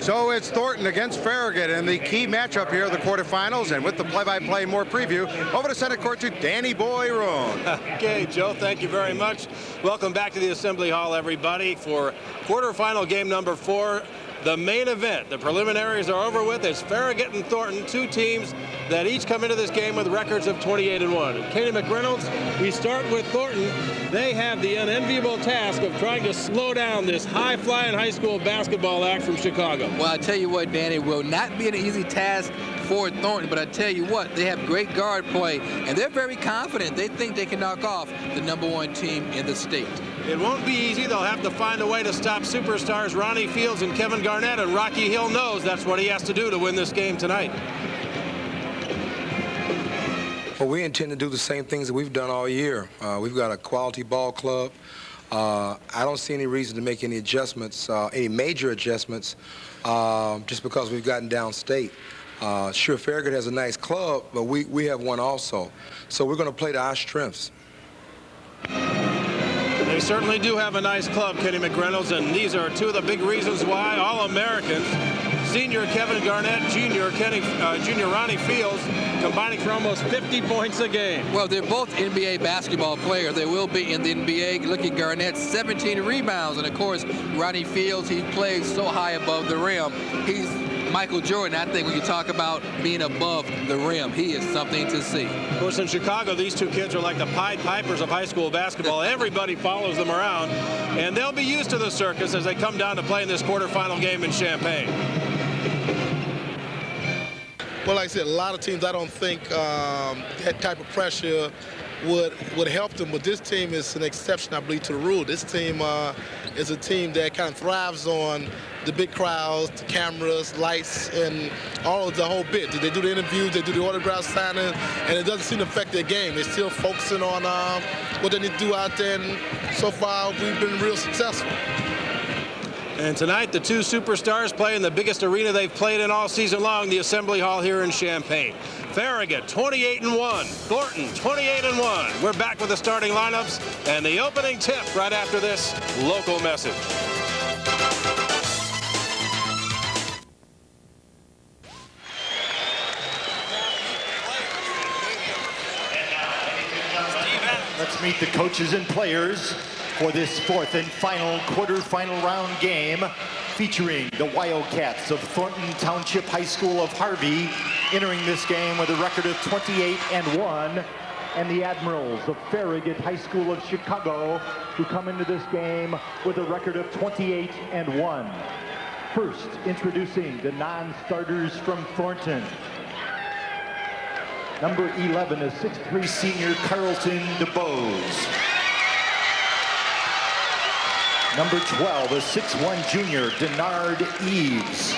So it's Thornton against Farragut in the key matchup here of the quarterfinals. And with the play-by-play more preview, over to center court to Danny Boy Roan. Okay, Joe, thank you very much. Welcome back to the Assembly Hall, everybody, for quarterfinal game number 4. The main event. The preliminaries are over with. It's Farragut and Thornton, two teams that each come into this game with records of 28-1. Kenny McReynolds, we start with Thornton. They have the unenviable task of trying to slow down this high-flying high school basketball act from Chicago. Well, I tell you what, Danny, it will not be an easy task for Thornton, but I tell you what, they have great guard play, and they're very confident. They think they can knock off the #1 team in the state. It won't be easy. They'll have to find a way to stop superstars Ronnie Fields and Kevin Garnett, and Rocky Hill knows that's what he has to do to win this game tonight. Well, we intend to do the same things that we've done all year. We've got a quality ball club. I don't see any reason to make any adjustments, any major adjustments, just because we've gotten downstate. Sure, Farragut has a nice club, but we have one also. So we're going to play to our strengths. They certainly do have a nice club, Kenny McReynolds, and these are two of the big reasons why All-Americans, senior Kevin Garnett, junior Ronnie Fields, combining for almost 50 points a game. Well, they're both NBA basketball players. They will be in the NBA. Look at Garnett, 17 rebounds, and of course, Ronnie Fields, he plays so high above the rim. He's Michael Jordan. I think when you talk about being above the rim, he is something to see. Of course, in Chicago, these two kids are like the Pied Pipers of high school basketball. Everybody follows them around, and they'll be used to the circus as they come down to play in this quarterfinal game in Champaign. Well, like I said, a lot of teams, I don't think that type of pressure would help them, but this team is an exception, I believe, to the rule. This team is a team that kind of thrives on the big crowds, the cameras, lights, and all of the whole bit. They do the interviews, they do the autograph signing, and it doesn't seem to affect their game. They're still focusing on what they need to do out there, and so far we've been real successful. And tonight, the two superstars play in the biggest arena they've played in all season long, the Assembly Hall here in Champaign. Farragut, 28-1. Thornton, 28-1. We're back with the starting lineups and the opening tip right after this local message. Let's meet the coaches and players for this fourth and final quarterfinal round game, featuring the Wildcats of Thornton Township High School of Harvey, entering this game with a record of 28-1, and the Admirals of Farragut High School of Chicago, who come into this game with a record of 28-1. First, introducing the non-starters from Thornton. Number 11 is 6'3" senior Carlton DeBose. Number 12 is 6'1" junior Denard Eves.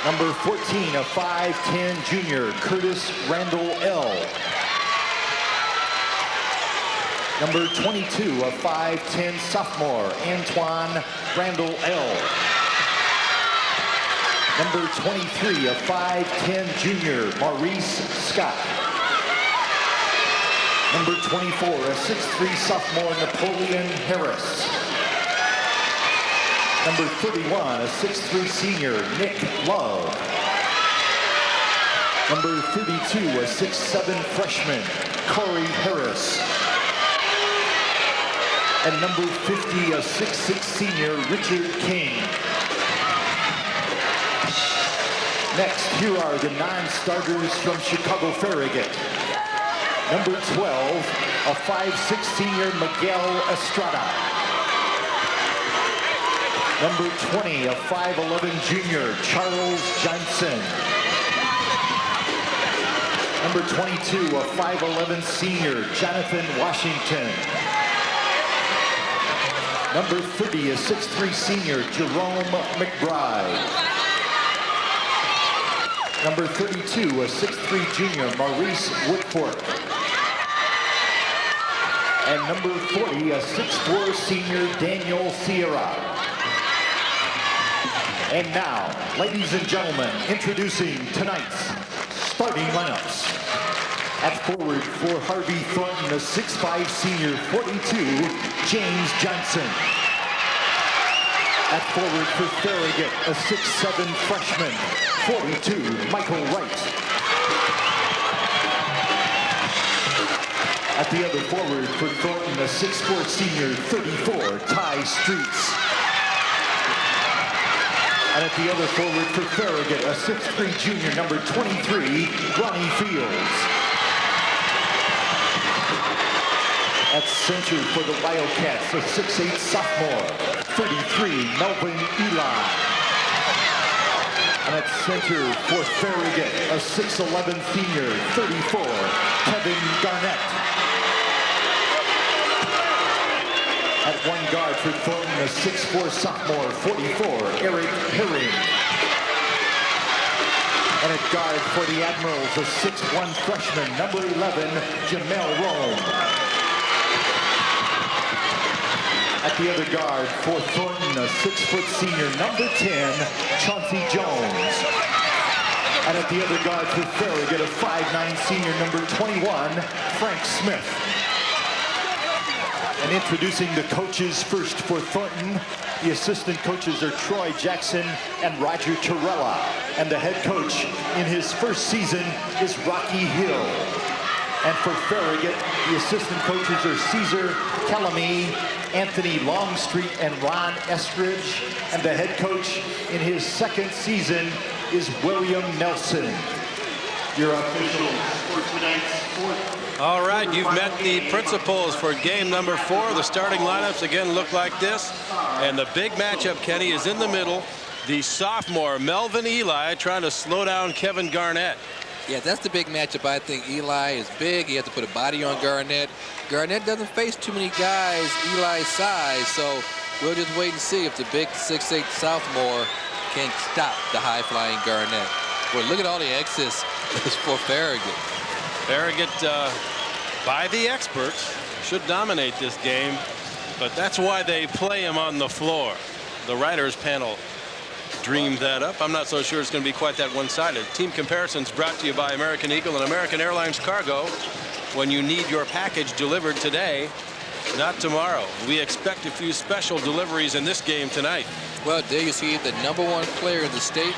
Number 14, a 5'10" junior Curtis Randall L. Number 22, a 5'10" sophomore Antoine Randall L. Number 23, a 5'10" junior Maurice Scott. Number 24, a 6'3" sophomore Napoleon Harris. Number 31, a 6'3" senior Nick Love. Number 32, a 6'7" freshman Corey Harris. And number 50, a 6'6" senior Richard King. Next, here are the non-starters from Chicago Farragut. Number 12, a 5'6" senior MIGUEL Estrada. Number 20, a 5'11" junior Charles Johnson. Number 22, a 5'11" senior Jonathan Washington. Number 30, a 6'3" senior Jerome McBride. Number 32, a 6'3" junior Maurice Woodfork. And number 40, a 6'4" senior Daniel Sierra. And now, ladies and gentlemen, introducing tonight's starting lineups. At forward for Harvey Thornton, a 6'5" senior 42, James Johnson. At forward for Farragut, a 6'7" freshman, 42, Michael Wright. At the other forward for Thornton, a 6'4" senior, 34, Ty Streets. And at the other forward for Farragut, a 6'3" junior, number 23, Ronnie Fields. At center for the Wildcats, a 6'8" sophomore, 33, Melvin Eli. And at center for Farragut, a 6'11" senior, 34, Kevin Garnett. At one guard for Thornton, a 6'4" sophomore, 44, Eric Herring. And at guard for the Admirals, a 6'1" freshman, number 11, Jamel Rome. At the other guard for Thornton, a 6' senior, number 10, Chauncey Jones. And at the other guard for Farragut, a 5'9" senior, number 21, Frank Smith. And introducing the coaches first for Thornton, the assistant coaches are Troy Jackson and Roger Torella. And the head coach in his first season is Rocky Hill. And for Farragut, the assistant coaches are Caesar Calamy, Anthony Longstreet, and Ron Estridge. And the head coach in his second season is William Nelson. Your official for tonight's fourth. All right, you've met the principals for game number 4. The starting lineups again look like this. And the big matchup, Kenny, is in the middle. The sophomore, Melvin Eli, trying to slow down Kevin Garnett. Yeah, that's the big matchup. I think Eli is big. He has to put a body on Garnett. Garnett doesn't face too many guys Eli's size, so we'll just wait and see if the big 6'8" sophomore can stop the high-flying Garnett. Well, look at all the X's for Farragut. Farragut, by the experts, should dominate this game, but that's why they play him on the floor. The writers panel dreamed that up. I'm not so sure it's going to be quite that one-sided. Team Comparisons brought to you by American Eagle and American Airlines Cargo. When you need your package delivered today, not tomorrow. We expect a few special deliveries in this game tonight. Well, there you see the #1 player in the state,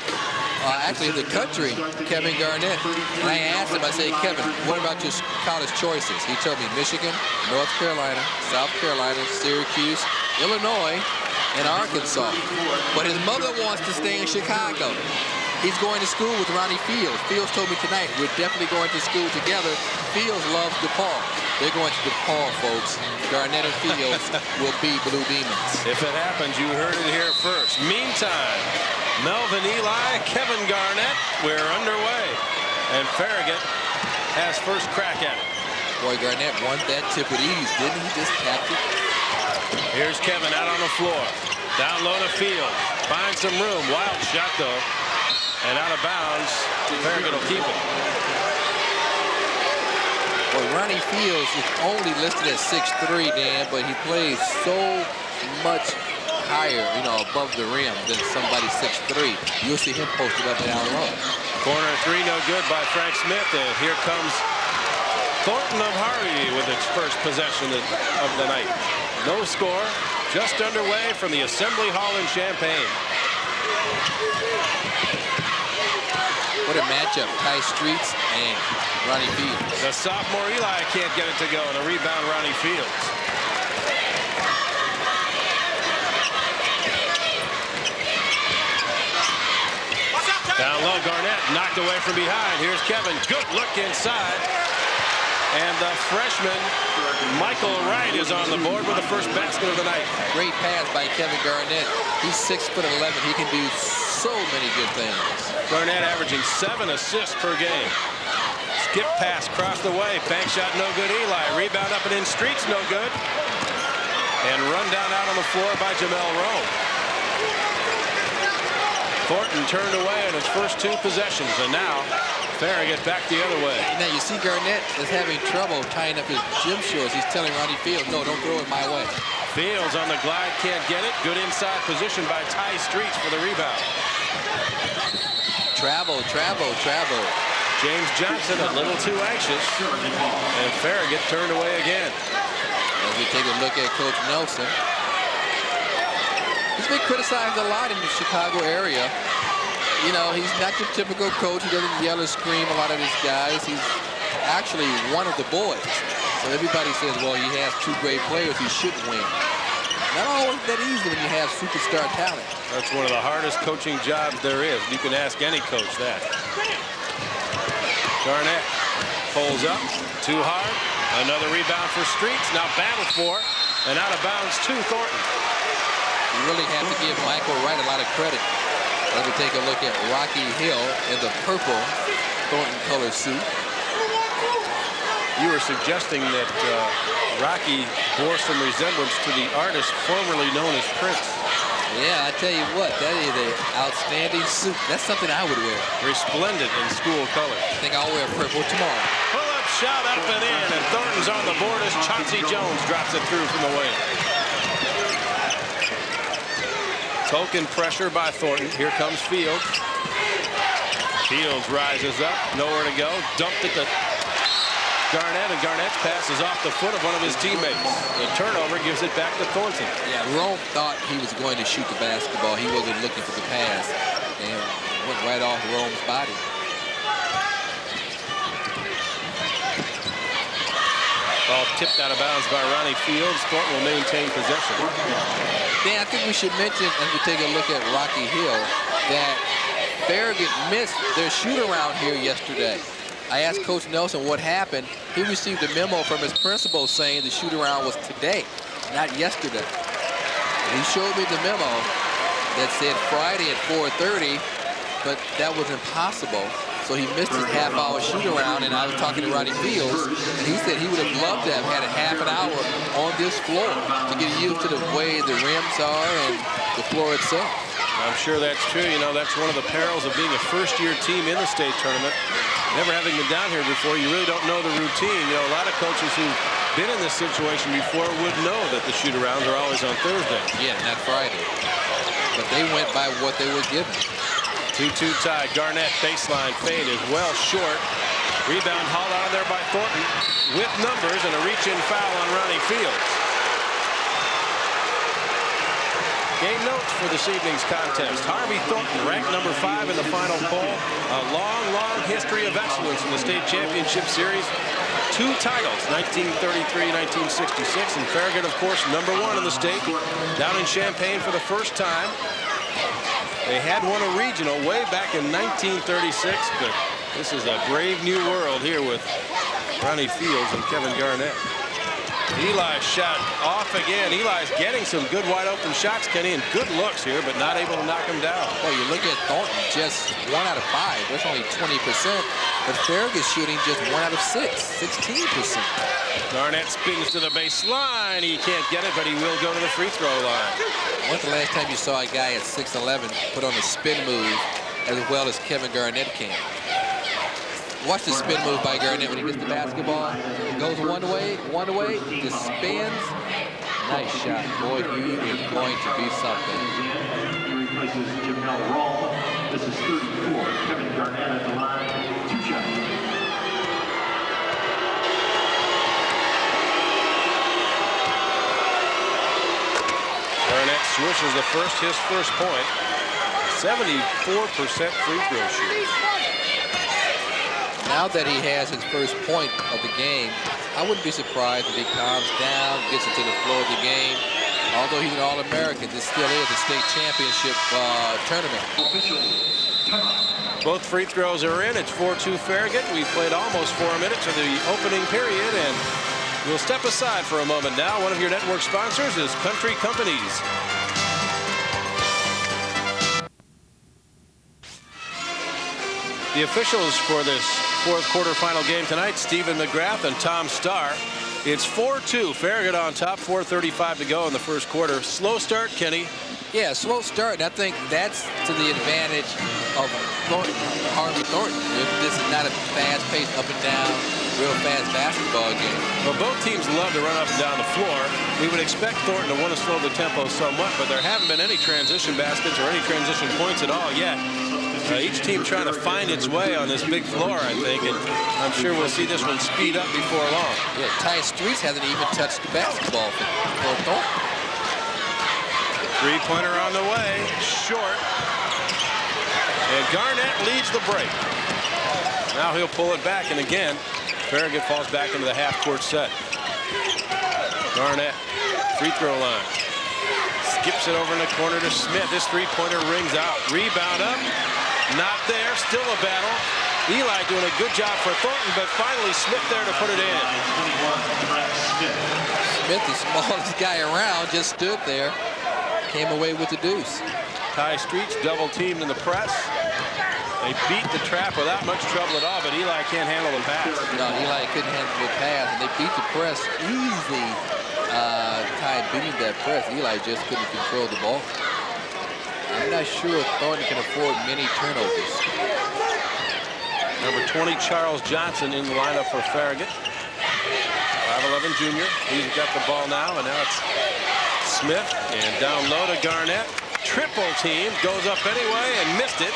actually in the country, Kevin Garnett. And I asked him, I said, Kevin, what about your college choices? He told me Michigan, North Carolina, South Carolina, Syracuse, Illinois, and Arkansas. But his mother wants to stay in Chicago. He's going to school with Ronnie Fields. Fields told me tonight, we're definitely going to school together. Fields loves DePaul. They're going to DePaul, folks. Garnett and Fields will be Blue Demons. If it happens, you heard it here first. Meantime, Melvin Eli, Kevin Garnett, we're underway. And Farragut has first crack at it. Boy, Garnett won that tip with ease, didn't he? Just tapped it. Here's Kevin out on the floor. Down low to Fields. Finds some room. Wild shot, though. And out of bounds. Farragut will keep it. Well, Ronnie Fields is only listed at 6'3", Dan, but he plays so much higher, above the rim than somebody 6'3". You'll see him posted up down low. Corner 3, no good by Frank Smith. And here comes Thornton of Harvey with its first possession of the night. No score, just underway from the Assembly Hall in Champaign. What a matchup, Ty Streets and Ronnie Fields. The sophomore Eli can't get it to go, and a rebound, Ronnie Fields. Down low, Garnett knocked away from behind. Here's Kevin, good look inside. And the freshman, Michael Wright, is on the board with the first basket of the night. Great pass by Kevin Garnett. He's 6'11". He can do so many good things. Garnett averaging 7 assists per game. Skip pass crossed the way. Bank shot no good. Eli. Rebound up and in. Streets no good. And run down out on the floor by Jamel Rome. Thornton turned away in his first 2 possessions. And now Farragut back the other way. Now you see Garnett is having trouble tying up his gym shorts. He's telling Ronnie Fields, no, don't throw it my way. Fields on the glide, can't get it. Good inside position by Ty Streets for the rebound. Travel, travel, travel. James Johnson a little too anxious. And Farragut turned away again. As we take a look at Coach Nelson. He He's been criticized a lot in the Chicago area. You know, he's not your typical coach. He doesn't yell or scream a lot of his guys. He's actually one of the boys. So everybody says, well, he has two great players. He should win. Not always that easy when you have superstar talent. That's one of the hardest coaching jobs there is. You can ask any coach that. Garnett pulls up, too hard. Another rebound for Streets. Now battled for, and out of bounds to Thornton. You really have to give Michael Wright a lot of credit. Let me take a look at Rocky Hill in the purple Thornton color suit. You were suggesting that Rocky bore some resemblance to the artist formerly known as Prince. Yeah, I tell you what, that is an outstanding suit. That's something I would wear. Resplendent in school colors. I think I'll wear purple tomorrow. Pull-up shot up and in, and Thornton's on the board as Chauncey Jones drops it through from the wing. Token pressure by Thornton. Here comes Fields. Fields rises up, nowhere to go. Dumped it to Garnett, and Garnett's pass is off the foot of one of his teammates. The turnover gives it back to Thornton. Yeah, Rome thought he was going to shoot the basketball. He wasn't looking for the pass, and went right off Rome's body. Ball tipped out of bounds by Ronnie Fields. Thornton will maintain possession. Dan, I think we should mention, as we take a look at Rocky Hill, that Farragut missed their shoot-around here yesterday. I asked Coach Nelson what happened. He received a memo from his principal saying the shoot-around was today, not yesterday. He showed me the memo that said Friday at 4:30, but that was impossible. So he missed his half-hour shoot-around, and I was talking to Ronnie Fields, and he said he would have loved to have had a half an hour on this floor to get used to the way the rims are and the floor itself. I'm sure that's true. You know, that's one of the perils of being a first-year team in the state tournament. Never having been down here before, you really don't know the routine. You know, a lot of coaches who've been in this situation before would know that the shoot-arounds are always on Thursday. Yeah, not Friday. But they went by what they were given. 2-2 tie. Garnett baseline fade is well short. Rebound hauled out of there by Thornton with numbers and a reach-in foul on Ronnie Fields. Game notes for this evening's contest. Harvey Thornton ranked number 5 in the final poll. A long, long history of excellence in the state championship series. 2 titles, 1933, 1966, and Farragut, of course, number 1 in the state. Down in Champaign for the first time. They had won a regional way back in 1936, but this is a brave new world here with Ronnie Fields and Kevin Garnett. Eli's shot off again. Eli's getting some good wide open shots, Kenny, and good looks here, but not able to knock him down. Well, you look at Thornton, just 1 out of 5. That's only 20%. But Farragut's shooting just 1 out of 6, 16%. Garnett spins to the baseline. He can't get it, but he will go to the free throw line. When's the last time you saw a guy at 6'11" put on a spin move as well as Kevin Garnett can? Watch the spin move by Garnett when he gets the basketball. It goes one way, just spins. Nice shot. Boy, he is going to be something. This is 34. Kevin Garnett at the line. 2 shots. Garnett swishes the first, his first point. 74% free throw shooting. Now that he has his first point of the game, I wouldn't be surprised if he calms down, gets into the flow of the game. Although he's an All-American, this still is a state championship tournament. Both free throws are in. It's 4-2 Farragut. We've played almost 4 minutes of the opening period, and we'll step aside for a moment now. One of your network sponsors is Country Companies. The officials for this 4th quarterfinal game tonight, Stephen McGrath and Tom Starr. It's 4-2, Farragut on top, 4:35 to go in the first quarter. Slow start, Kenny. Yeah, slow start, and I think that's to the advantage of Thornton, Harvey Thornton. This is not a fast-paced, up-and-down, real fast basketball game. Well, both teams love to run up and down the floor. We would expect Thornton to want to slow the tempo somewhat, but there haven't been any transition baskets or any transition points at all yet. Each team trying to find its way on this big floor, I think, and I'm sure we'll see this one speed up before long. Yeah, Ty Streets hasn't even touched the basketball for Thornton. Three-pointer on the way, short. And Garnett leads the break. Now he'll pull it back, and again, Farragut falls back into the half-court set. Garnett, free throw line. Skips it over in the corner to Smith. This three-pointer rings out. Rebound up. Not there. Still a battle. Eli doing a good job for Thornton, but finally Smith there to put it in. Smith, the smallest guy around, just stood there. Came away with the deuce. Ty Streets double teamed in the press. They beat the trap without much trouble at all, but Eli can't handle the pass. No, Eli couldn't handle the pass, and they beat the press easily. Ty beating that press. Eli just couldn't control the ball. I'm not sure Thornton can afford many turnovers. Number 20, Charles Johnson in the lineup for Farragut. 5'11" junior. He's got the ball now, and now it's Smith, and down low to Garnett. Triple team, goes up anyway and missed it.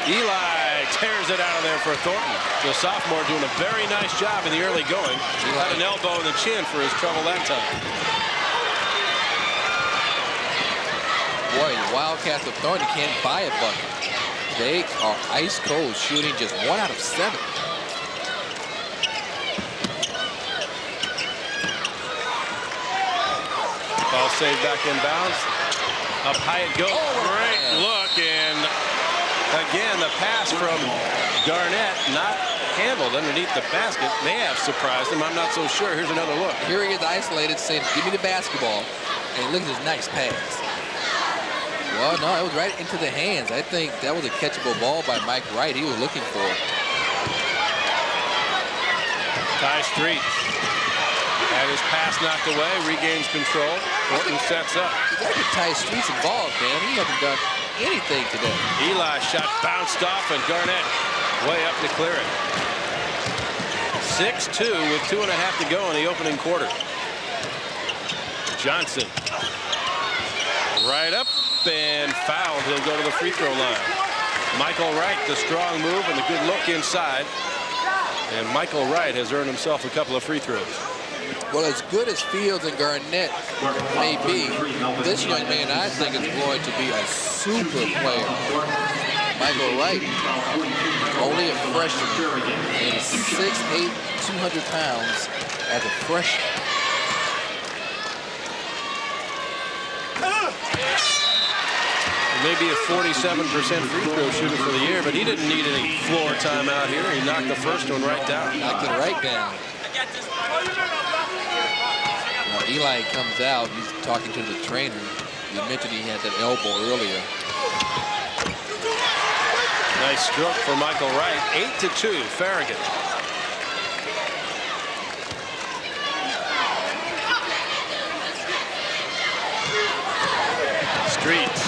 Eli tears it out of there for Thornton. The sophomore doing a very nice job in the early going. He had an elbow in the chin for his trouble that time. Boy, the Wildcats of Thornton can't buy a bucket. They are ice cold, shooting just 1 out of 7. Ball saved back in bounds. Up high it goes. Great look, and again the pass from Garnett not handled underneath the basket. May have surprised him. I'm not so sure. Here's another look. Here he is isolated, saying, "Give me the basketball," and look at this nice pass. Well, no, it was right into the hands. I think that was a catchable ball by Mike Wright. He was looking for it. Ty Streets had his pass knocked away, regains control. Thornton sets up. You gotta get Ty Streets involved, man. He hasn't done anything today. Eli's shot bounced off, and Garnett way up to clear it. 6-2 with 2.5 to go in the opening quarter. Johnson right up and fouled. He'll go to the free throw line. Michael Wright, the strong move and the good look inside. And Michael Wright has earned himself a couple of free throws. Well, as good as Fields and Garnett may be, this young man, I think, is going to be a super player. Michael Wright, only a freshman, and 6'8", 200 pounds as a freshman. Maybe a 47% free throw shooter for the year, but he didn't need any floor time out here. He knocked the first one right down. Knocked it right down. Now Eli comes out. He's talking to the trainer. You mentioned he had that elbow earlier. Nice stroke for Michael Wright. 8-2, Farragut. Streets.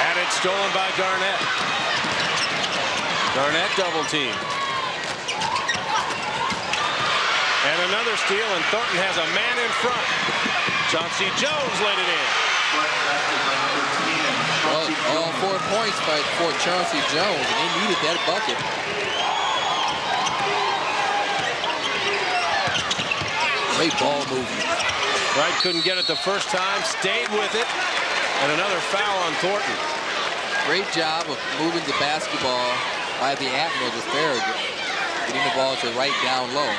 Had it stolen by Garnett. Garnett double team. And another steal, and Thornton has a man in front. Chauncey Jones laid it in. Well, all 4 points for Chauncey Jones, and he needed that bucket. Great ball movement. Wright couldn't get it the first time, stayed with it, and another foul on Thornton. Great job of moving the basketball by the Admirals of Farragut, getting the ball to right down low.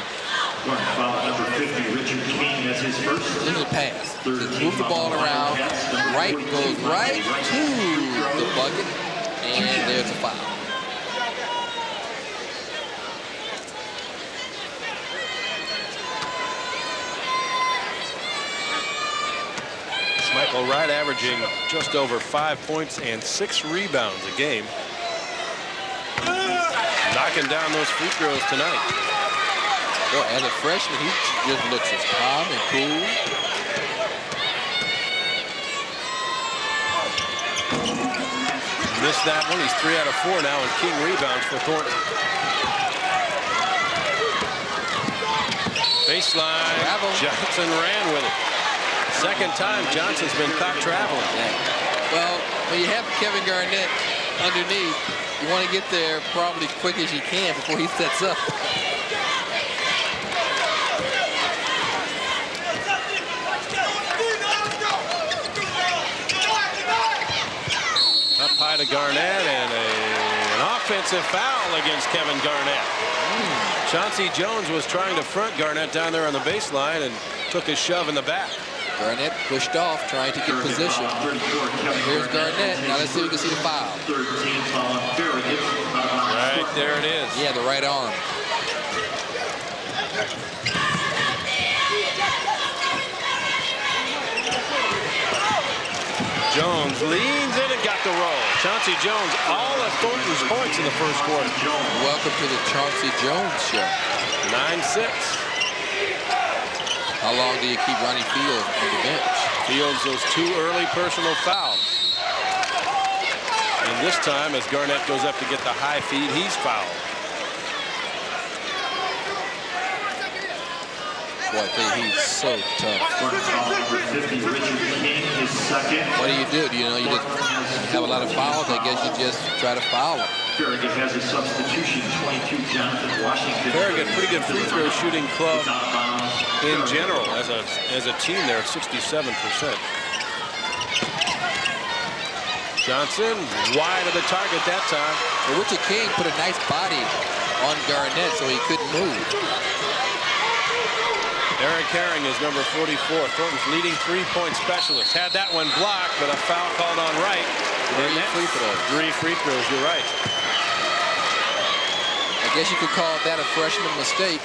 Foul number 50, Richard King, as his first. Look at the pass. Just move the ball around. Wright goes right to the bucket, and there's a foul. Michael Wright averaging just over 5 points and 6 rebounds a game. Knocking down those free throws tonight. Well, as a freshman, he just looks as calm and cool. Missed that one. He's 3 out of 4 now, and King rebounds for Thornton. Baseline. Johnson ran with it. Second time Johnson's been caught traveling. Well, when you have Kevin Garnett underneath, you want to get there probably quick as you can before he sets up. by to Garnett, and an offensive foul against Kevin Garnett. Chauncey Jones was trying to front Garnett down there on the baseline and took a shove in the back. Garnett pushed off, trying to get position. Here's Garnett. Now let's see if we can see the foul. Right there it is. Yeah, the right arm. Jones leans in and got the roll. Chauncey Jones, all of Thornton's points in the first quarter. Welcome to the Chauncey Jones show. 9-6. How long do you keep Ronnie Fields on the bench? Fields those 2 early personal fouls. And this time, as Garnett goes up to get the high feed, he's fouled. Boy, I think he's so tough. What do? Do you know you just have a lot of fouls? I guess you just try to foul him. Farragut has a substitution, 22, Jonathan Washington. Farragut, pretty good free throw shooting club in general. As a team, they're at 67%. Johnson wide of the target that time. Well, Richard King put a nice body on Garnett so he couldn't move. Eric Herring is number 44, Thornton's leading three-point specialist. Had that one blocked, but a foul called on Wright. 3 free throws. 3 free throws, you're right. I guess you could call that a freshman mistake.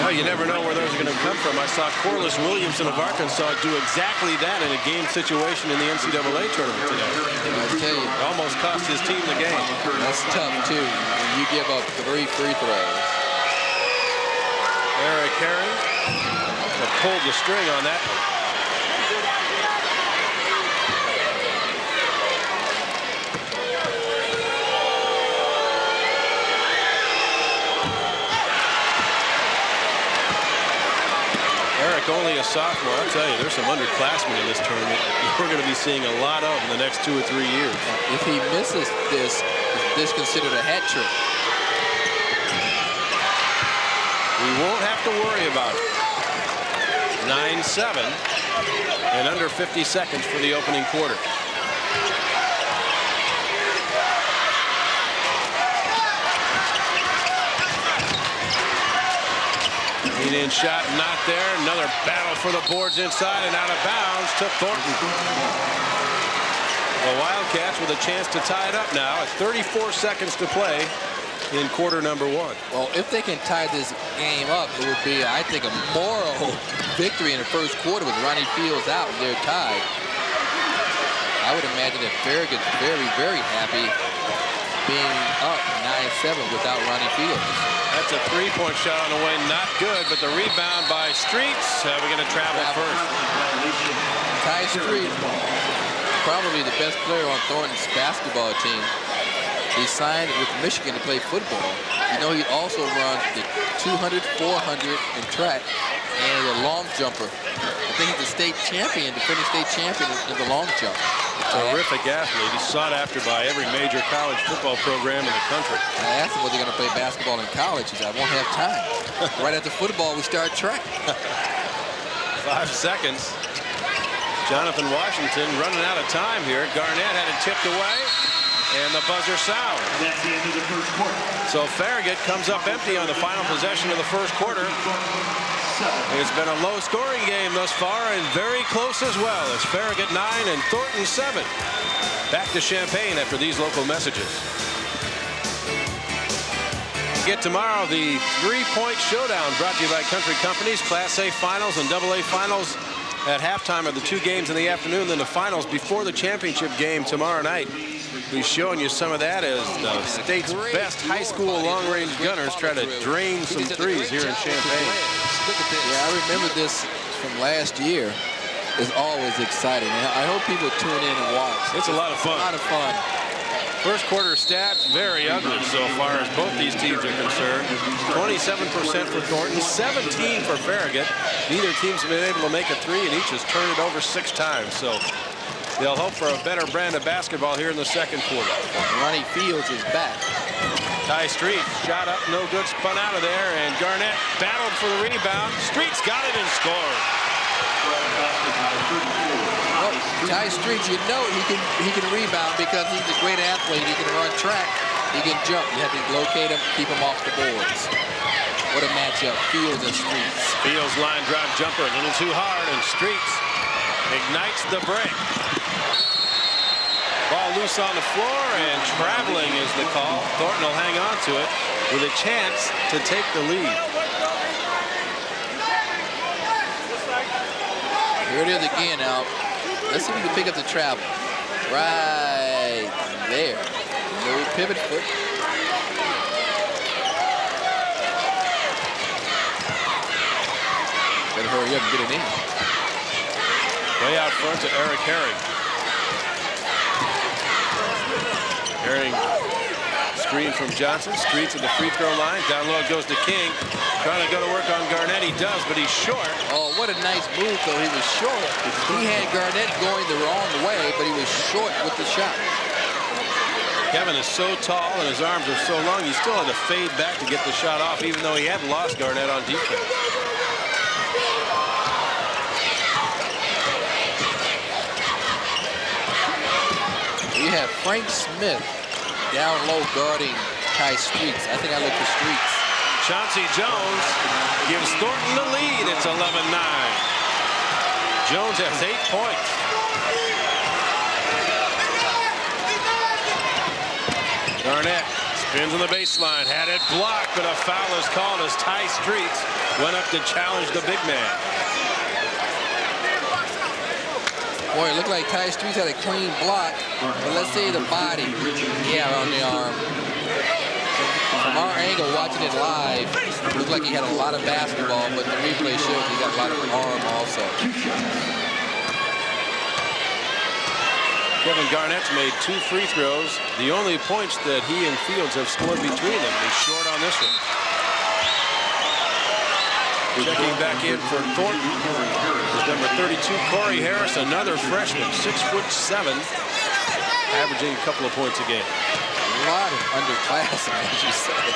Well, you never know where those are going to come from. I saw Corliss Williamson of Arkansas do exactly that in a game situation in the NCAA tournament today. I tell you, It almost cost his team the game. that's tough too when you give up 3 free throws. Eric Herring pulled the string on that one. Only a sophomore. I'll tell you, there's some underclassmen in this tournament we're going to be seeing a lot of in the next 2 or 3 years. If he misses this, is this considered a hat trick? We won't have to worry about it. 9-7 and under 50 seconds for the opening quarter. Lead-in shot not there. Another battle for the boards inside and out of bounds to Thornton. The Wildcats with a chance to tie it up now at 34 seconds to play in quarter number 1. Well, if they can tie this game up, it would be, I think, a moral victory in the first quarter with Ronnie Fields out and they're tied. I would imagine that Farragut's very, very happy being up 9-7 without Ronnie Fields. That's a three-point shot on the way, not good, but the rebound by Streets. We're going to travel first. Ty Street, probably the best player on Thornton's basketball team. He signed with Michigan to play football. You know, he also runs the 200, 400 in track and a long jumper. I think he's the state champion, defending state champion in the long jump. Terrific athlete. He's sought after by every major college football program in the country. I asked him whether they're going to play basketball in college. He said, I won't have time. Right after football, we start track. 5 seconds. Jonathan Washington running out of time here. Garnett had it tipped away, and the buzzer sound. That's the end of the first quarter. So Farragut comes up empty on the final possession of the first quarter. It's been a low-scoring game thus far and very close as well. It's Farragut 9 and Thornton 7. Back to Champaign after these local messages. Get tomorrow the three-point showdown brought to you by Country Companies. Class A finals and AA finals at halftime of the 2 games in the afternoon, then the finals before the championship game tomorrow night. We're showing you some of that as the state's best high school long-range gunners try to drain some threes here in Champaign. Yeah, I remember this from last year. It's always exciting. I hope people tune in and watch. It's a lot of fun. A lot of fun. First quarter stats, very ugly so far as both these teams are concerned. 27% for Thornton, 17 for Farragut. Neither team's been able to make a three, and each has turned it over 6 times. So they'll hope for a better brand of basketball here in the second quarter. Ronnie Fields is back. Ty Street shot up, no good, spun out of there, and Garnett battled for the rebound. Street's got it and scored. Ty Streets, you know he can rebound because he's a great athlete. He can run track. He can jump. You have to locate him, keep him off the boards. What a matchup, Fields and Streets. Fields line drive jumper, a little too hard, and Streets ignites the break. Ball loose on the floor, and traveling is the call. Thornton will hang on to it with a chance to take the lead. Here it is again now. Let's see if we can pick up the travel. Right there. No pivot foot. Better hurry up and get it in. Way out front to Eric Herring. Herring screen from Johnson. Streets at the free throw line. Down low goes to King. Trying to go to work on Garnett. He does, but he's short. Oh, what a nice move, though. He was short. He had Garnett going the wrong way, but he was short with the shot. Kevin is so tall and his arms are so long, he still had to fade back to get the shot off, even though he had lost Garnett on defense. You have Frank Smith down low guarding Ty Streets. I think I look for Streets. Chauncey Jones gives Thornton the lead. It's 11-9. Jones has 8 points. Garnett spins on the baseline. Had it blocked, but a foul is called as Ty Streets went up to challenge the big man. Boy, it looked like Ty Streets had a clean block, but let's say the body, yeah, on the arm. From our angle, watching it live, it looked like he had a lot of basketball, but the replay shows he got a lot of arm also. Kevin Garnett's made 2 free throws. The only points that he and Fields have scored between them. He's short on this one. Checking back in for Thornton is number 32, Corey Harris, another freshman, 6'7", averaging a couple of points a game. A lot of underclassmen, as you said.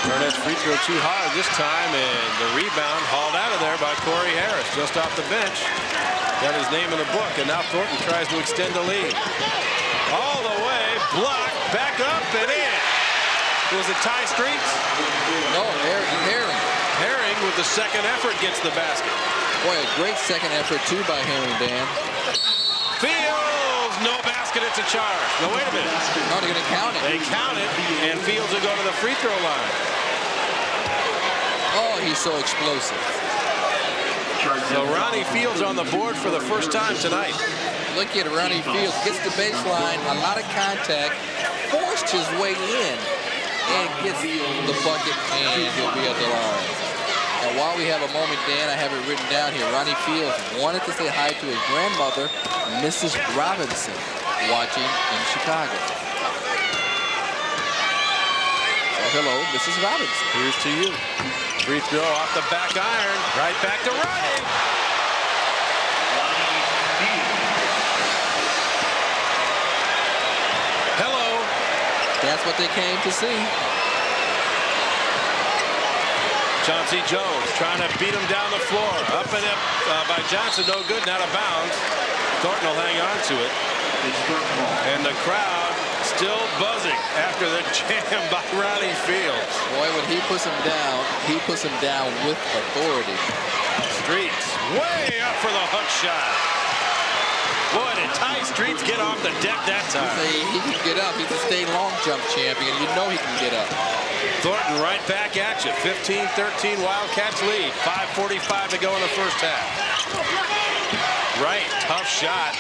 Garnett's free throw too hard this time, and the rebound hauled out of there by Corey Harris, just off the bench. Got his name in the book, and now Thornton tries to extend the lead. All the way, blocked, back up, and in. Was it Ty Streets? No, Herring. Herring with the second effort gets the basket. Boy, a great second effort, too, by Herring, Dan. Fields, no basket, it's a charge. No, wait a minute. No, they're going to count it. They count it, and Fields will go to the free throw line. Oh, he's so explosive. So Ronnie Fields on the board for the first time tonight. Look at Ronnie Fields, gets the baseline, a lot of contact, forced his way in, and gets the bucket, and he'll be at the line. And while we have a moment, Dan, I have it written down here. Ronnie Fields wanted to say hi to his grandmother, Mrs. Robinson, watching in Chicago. So hello, Mrs. Robinson. Here's to you. Free throw off the back iron. Right back to Ronnie. Hello. That's what they came to see. Chauncey Jones trying to beat him down the floor. Up and up by Johnson. No good. Not out of bounds. Thornton will hang on to it. And the crowd still buzzing after the jam by Ronnie Fields. Boy, when he puts him down with authority. Streets way up for the hook shot. Boy, did Ty Streets get off the deck that time. He can get up. He's a state long jump champion. You know he can get up. Thornton right back at you. 15-13 Wildcats lead. 5:45 to go in the first half. Right, tough shot.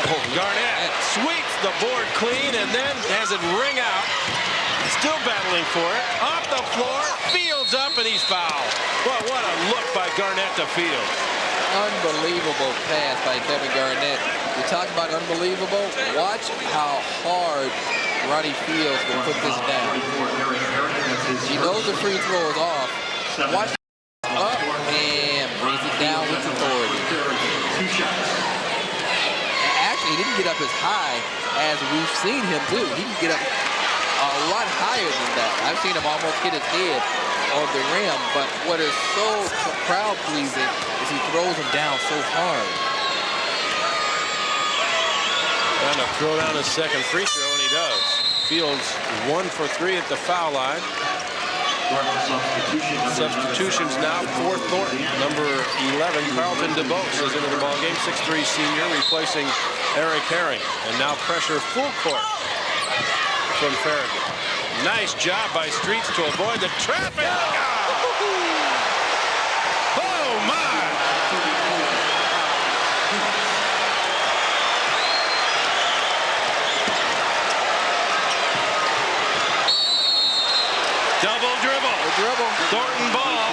Oh, Garnett sweeps the board clean and then has it ring out. Still battling for it. Off the floor. Fields up and he's fouled. Well, what a look by Garnett to Fields. Unbelievable pass by Kevin Garnett. You talk about unbelievable. Watch how hard Ronnie Fields will put this down. He knows the free throw is off. Watch up and brings it down with authority. Actually, he didn't get up as high as we've seen him do. He can get up a lot higher than that. I've seen him almost hit his head on the rim, but what is so crowd pleasing is he throws them down so hard. Trying to throw down his second free throw, and he does. Fields 1 for 3 at the foul line. Substitutions now for Thornton. Number 11, Carlton DeBose is into the ballgame. 6'3" senior, replacing Eric Herring. And now pressure full court from Farragut. Nice job by Streets to avoid the traffic. Oh, my. Double dribble. Thornton ball.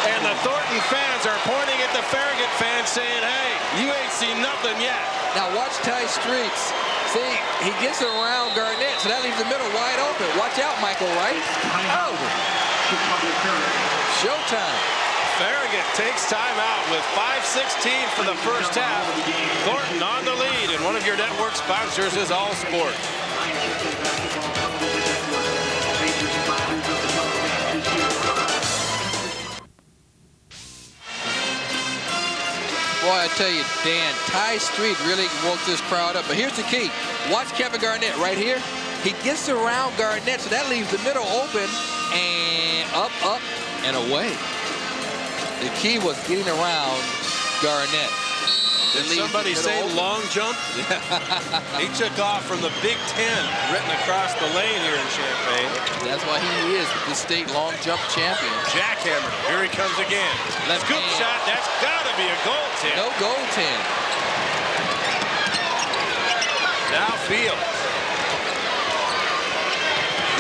And the Thornton fans are pointing at the Farragut fans saying, hey, you ain't seen nothing yet. Now watch Ty Streets. See, he gets around Garnett, so that leaves the middle wide open. Watch out, Michael Wright. Oh. Showtime. Farragut takes time out with 5:16 for the first half. Thornton on the lead, and one of your network sponsors is All Sports. Boy, I tell you, Dan, Ty Street really woke this crowd up. But here's the key. Watch Kevin Garnett right here. He gets around Garnett, so that leaves the middle open. And up, and away. The key was getting around Garnett. Did somebody say long jump? He took off from the Big Ten written across the lane here in Champaign. That's why he is the state long jump champion. Jackhammer. Here he comes again. Left Scoop hand. shot. That's got to be a goaltend. No goaltend. Now Fields.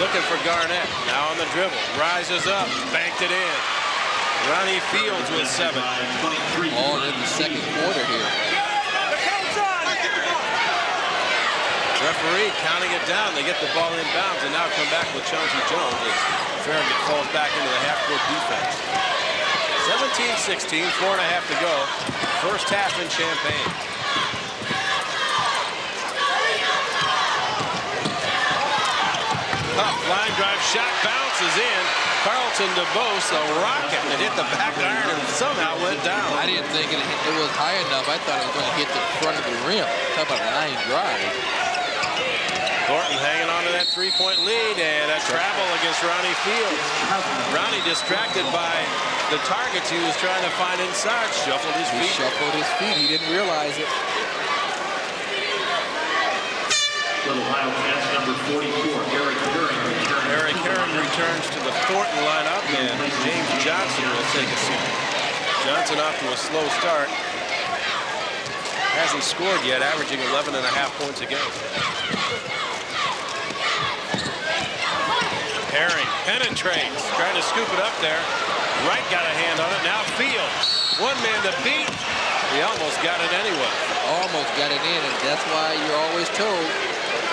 Looking for Garnett. Now on the dribble. Rises up. Banked it in. Ronnie Fields with 7. All in the second quarter here. Referee counting it down. They get the ball inbounds and now come back with Chauncey Jones as Farragut falls back into the half-court defense. 17-16, 4.5 to go. First half in Champaign. Up, line drive shot bounces in. Carlton DeBose, a rocket that hit the back iron and somehow went down. I didn't think it was high enough. I thought it was going to hit the front of the rim. Talk about a line drive. Thornton hanging on to that three-point lead, and a travel against Ronnie Fields. Ronnie distracted by the targets he was trying to find inside. Shuffled his feet. He shuffled his feet. He didn't realize it. Little Wildcats number 44, Eric Herring returns. Eric Herring returns to the Thornton lineup, and James Johnson will take a seat. Johnson off to a slow start. Hasn't scored yet, averaging 11.5 points a game. Herring penetrates, trying to scoop it up there. Wright got a hand on it. Now Fields, one man to beat. He almost got it anyway. Almost got it in, and that's why you're always told,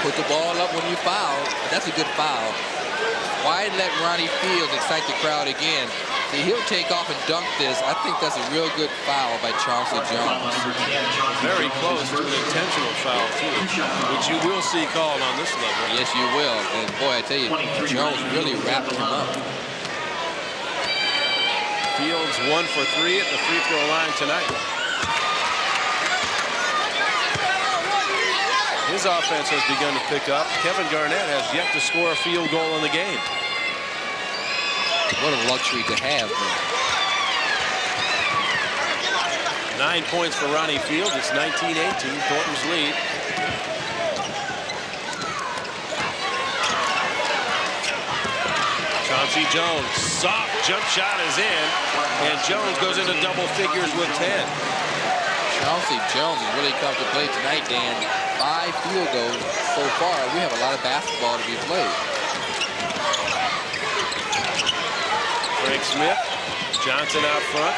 put the ball up when you foul. That's a good foul. Why let Ronnie Fields excite the crowd again? See, he'll take off and dunk this. I think that's a real good foul by Chauncey Jones. Very close to an intentional foul, too, which you will see called on this level. Yes, you will. And boy, I tell you, Jones really wrapped him up. Fields 1 for 3 at the free throw line tonight. His offense has begun to pick up. Kevin Garnett has yet to score a field goal in the game. What a luxury to have, man. 9 points for Ronnie Fields. It's 19-18, Thornton's lead. Chauncey Jones, soft jump shot is in, and Jones goes into double figures with 10. Chauncey Jones has really come to play tonight, Dan. 5 field goals so far. We have a lot of basketball to be played. Frank Smith, Johnson out front.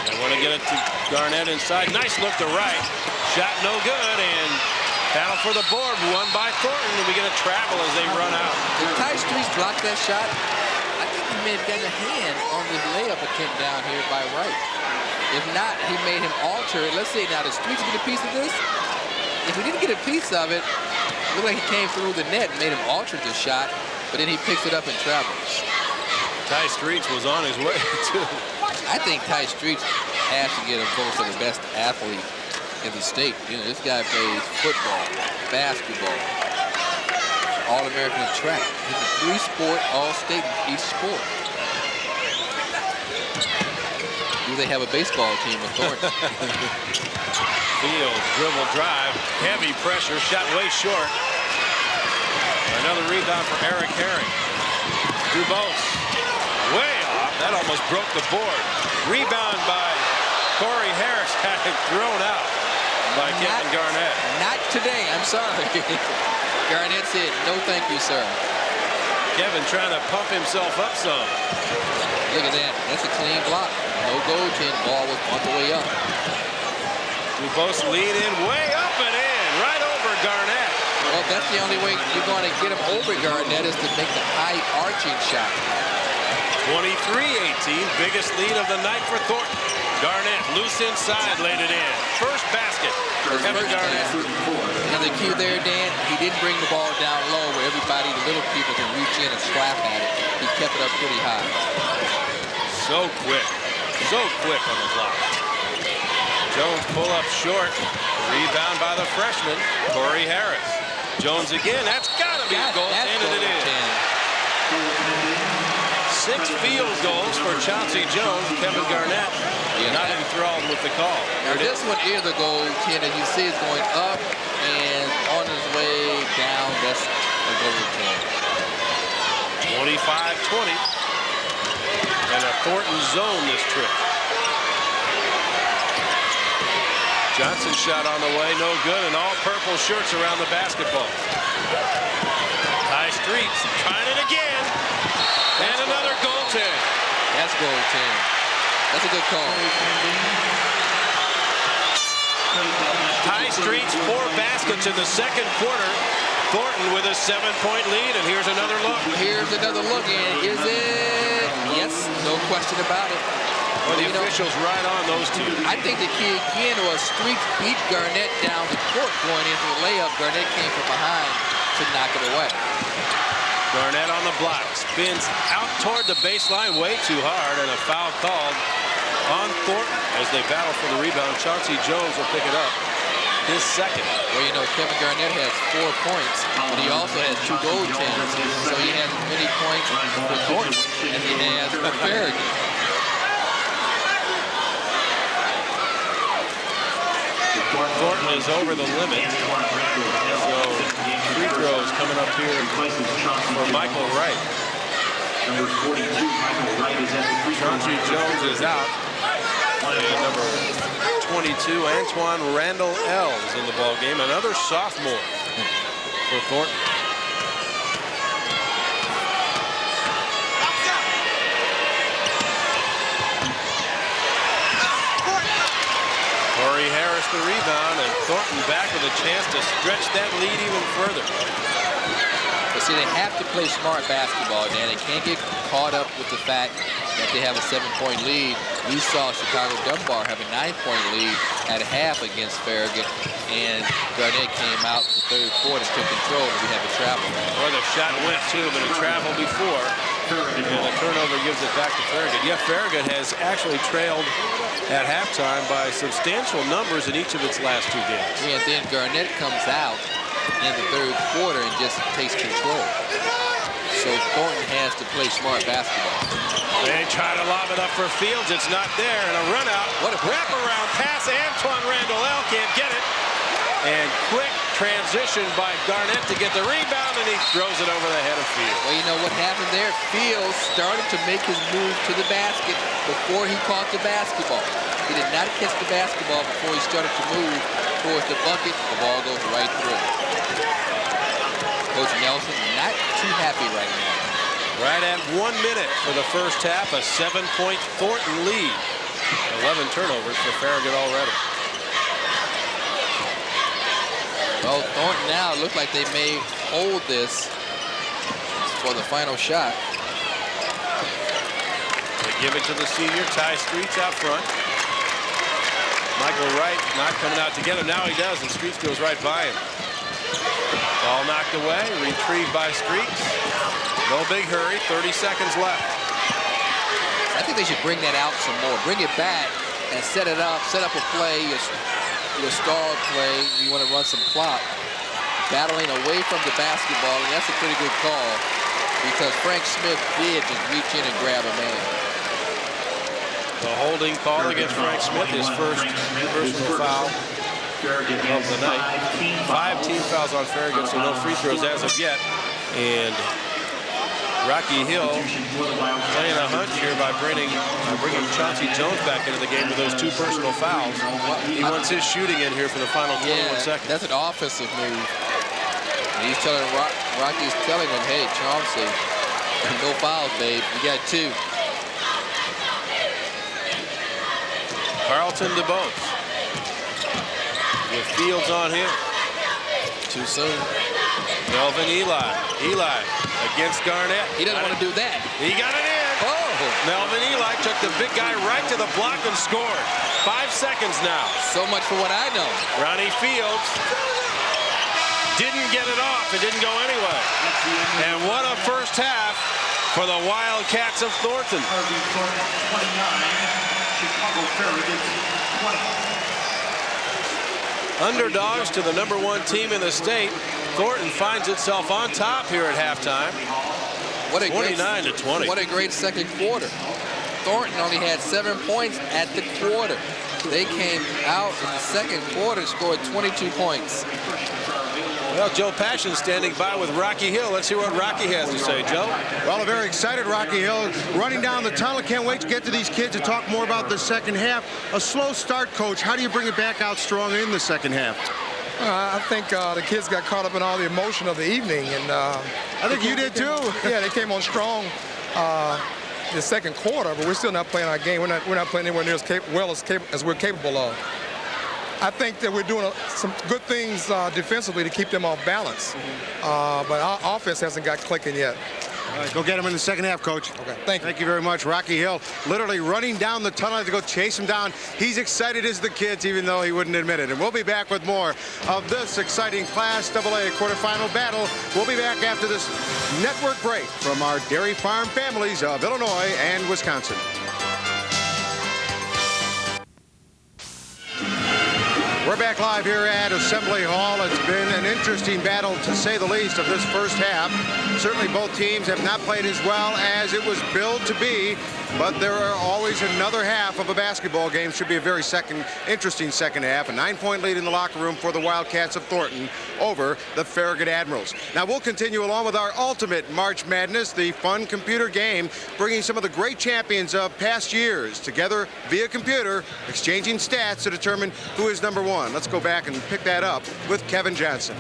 They want to get it to Garnett inside. Nice look to right. Shot no good, and battle for the board won by Thornton, and we get a travel as they run out. Did Ty Streets block that shot? I think he may have gotten a hand on this layup attempt down here by Wright. If not, he made him alter it. Let's see now, did Streets get a piece of this? If he didn't get a piece of it, it looked like he came through the net and made him alter the shot, but then he picks it up and travels. Ty Streets was on his way, too. I think Ty Streets has to get a vote for the best athlete in the state. You know, this guy plays football, basketball, All-American track. He's a three-sport All-State in each sport. Do they have a baseball team in Thornton? Field dribble drive, heavy pressure, shot way short. Another rebound for Eric Herring. Dubose, way off. That almost broke the board. Rebound by Corey Harris, had it thrown out by Kevin Garnett. Not today, I'm sorry. Garnett said, no thank you, sir. Kevin trying to pump himself up some. Look at that, that's a clean block. No goaltend, ball was on the way up. Dubose lead in, way up and in, right over Garnett. Well, that's the only way you're going to get him over Garnett is to make the high arching shot. 23-18, biggest lead of the night for Thornton. Garnett loose inside, laid it in. First basket for Kevin Garnett. And the key there, Dan, he didn't bring the ball down low where everybody, the little people, can reach in and slap at it. He kept it up pretty high. So quick on the block. Jones pull up short. Rebound by the freshman, Corey Harris. Jones again, that's gotta be a goal, and it is. 6 field goals for Chauncey Jones. Kevin Garnett not enthralled with the call. Now this one is a goaltender. You see it's going up and on his way down. That's a goaltender. 25-20. And a Thornton zone this trip. Johnson shot on the way, no good, and all purple shirts around the basketball. High Streets trying it again. And another goaltend. That's goaltend. That's a good call. High Streets 4 baskets in the second quarter. Thornton with a 7-point lead, and here's another look. Here's another look, and is it? Yes, no question about it. Well, the officials right on those two. I think the key again was Streets beat Garnett down the court going into the layup. Garnett came from behind to knock it away. Garnett on the block, spins out toward the baseline way too hard, and a foul called on Thornton as they battle for the rebound. Chauncey Jones will pick it up, his second. Well, you know, Kevin Garnett has 4 points, but he also has 2 goaltends, so he has as many points for Thornton as he has for Farragut. Thornton is over the limit, so free throws coming up here for Michael Wright. Number 42, Michael Wright is at the free throw line. Chauncey Jones is out. And number 22, Antoine Randall L is in the ball game. Another sophomore for Thornton. Corey Harris the rebound, and Thornton back with a chance to stretch that lead even further. But see, they have to play smart basketball, Dan. They can't get caught up with the fact that they have a 7-point lead. We saw Chicago Dunbar have a 9-point lead at a half against Farragut, and Garnett came out the third quarter, took control, and we have a travel. Well, the shot went too, but a travel before, and the turnover gives it back to Farragut. Yeah, Farragut has actually trailed at halftime by substantial numbers in each of its last 2 games. Yeah, and then Garnett comes out in the third quarter and just takes control. So Thornton has to play smart basketball. They try to lob it up for Fields. It's not there. And a run out. What a wraparound pass. Antoine Randall L can't get it. And quick transition by Garnett to get the rebound, and he throws it over the head of Fields. Well, you know what happened there? Fields started to make his move to the basket before he caught the basketball. He did not catch the basketball before he started to move towards the bucket. The ball goes right through. Coach Nelson not too happy right now. Right at 1 minute for the first half, a 7-point Thornton lead. 11 turnovers for Farragut already. Well, Thornton now look like they may hold this for the final shot. They give it to the senior, Ty Streets out front. Michael Wright not coming out together. Now he does, and Streets goes right by him. Ball knocked away, retrieved by Streets. No big hurry, 30 seconds left. I think they should bring that out some more. Bring it back and set it up. Set up a play, your star play. You want to run some clock. Battling away from the basketball, and that's a pretty good call because Frank Smith did just reach in and grab a man. The holding call against Frank Smith, his first personal foul of the night. 5 team fouls on Farragut, so no free throws as of yet. And Rocky Hill playing a hunch here by bringing Chauncey Jones back into the game with those 2 personal fouls. He wants his shooting in here for the final 21 seconds. That's an offensive move. And he's telling Rocky's telling him, hey, Chauncey, no fouls, babe. You got 2. Carlton DeBose with Fields on him. Too soon. Melvin Eli against Garnett. He doesn't want to do that. He got it in. Oh. Melvin Eli took the big guy right to the block and scored. 5 seconds now. So much for what I know. Ronnie Fields didn't get it off. It didn't go anyway. And what a first half for the Wildcats of Thornton. Harvey, Thornton 29. Chicago Farragut 20. Underdogs to the #1 team in the state. Thornton finds itself on top here at halftime. 29-20. What a great second quarter. Thornton only had 7 points at the quarter. They came out in the second quarter, scored 22 points. Well, Joe Passion standing by with Rocky Hill. Let's hear what Rocky has to say, Joe. Well, a very excited Rocky Hill running down the tunnel. Can't wait to get to these kids and talk more about the second half. A slow start, Coach. How do you bring it back out strong in the second half? I think the kids got caught up in all the emotion of the evening, and I think you did too. Yeah, they came on strong the second quarter, but we're still not playing our game. We're not playing anywhere near as we're capable of. I think that we're doing some good things defensively to keep them off balance, but our offense hasn't got clicking yet. All right, go get him in the second half, Coach. Okay, Thank you very much. Rocky Hill literally running down the tunnel to go chase him down. He's excited as the kids, even though he wouldn't admit it. And we'll be back with more of this exciting Class AA quarterfinal battle. We'll be back after this network break from our dairy farm families of Illinois and Wisconsin. We're back live here at Assembly Hall. It's been an interesting battle, to say the least, of this first half. Certainly both teams have not played as well as it was billed to be, but there are always another half of a basketball game. Should be a very interesting second half. A 9-point lead in the locker room for the Wildcats of Thornton over the Farragut Admirals. Now we'll continue along with our ultimate March Madness, the fun computer game, bringing some of the great champions of past years together via computer, exchanging stats to determine who is #1. Let's go back and pick that up with Kevin Johnson.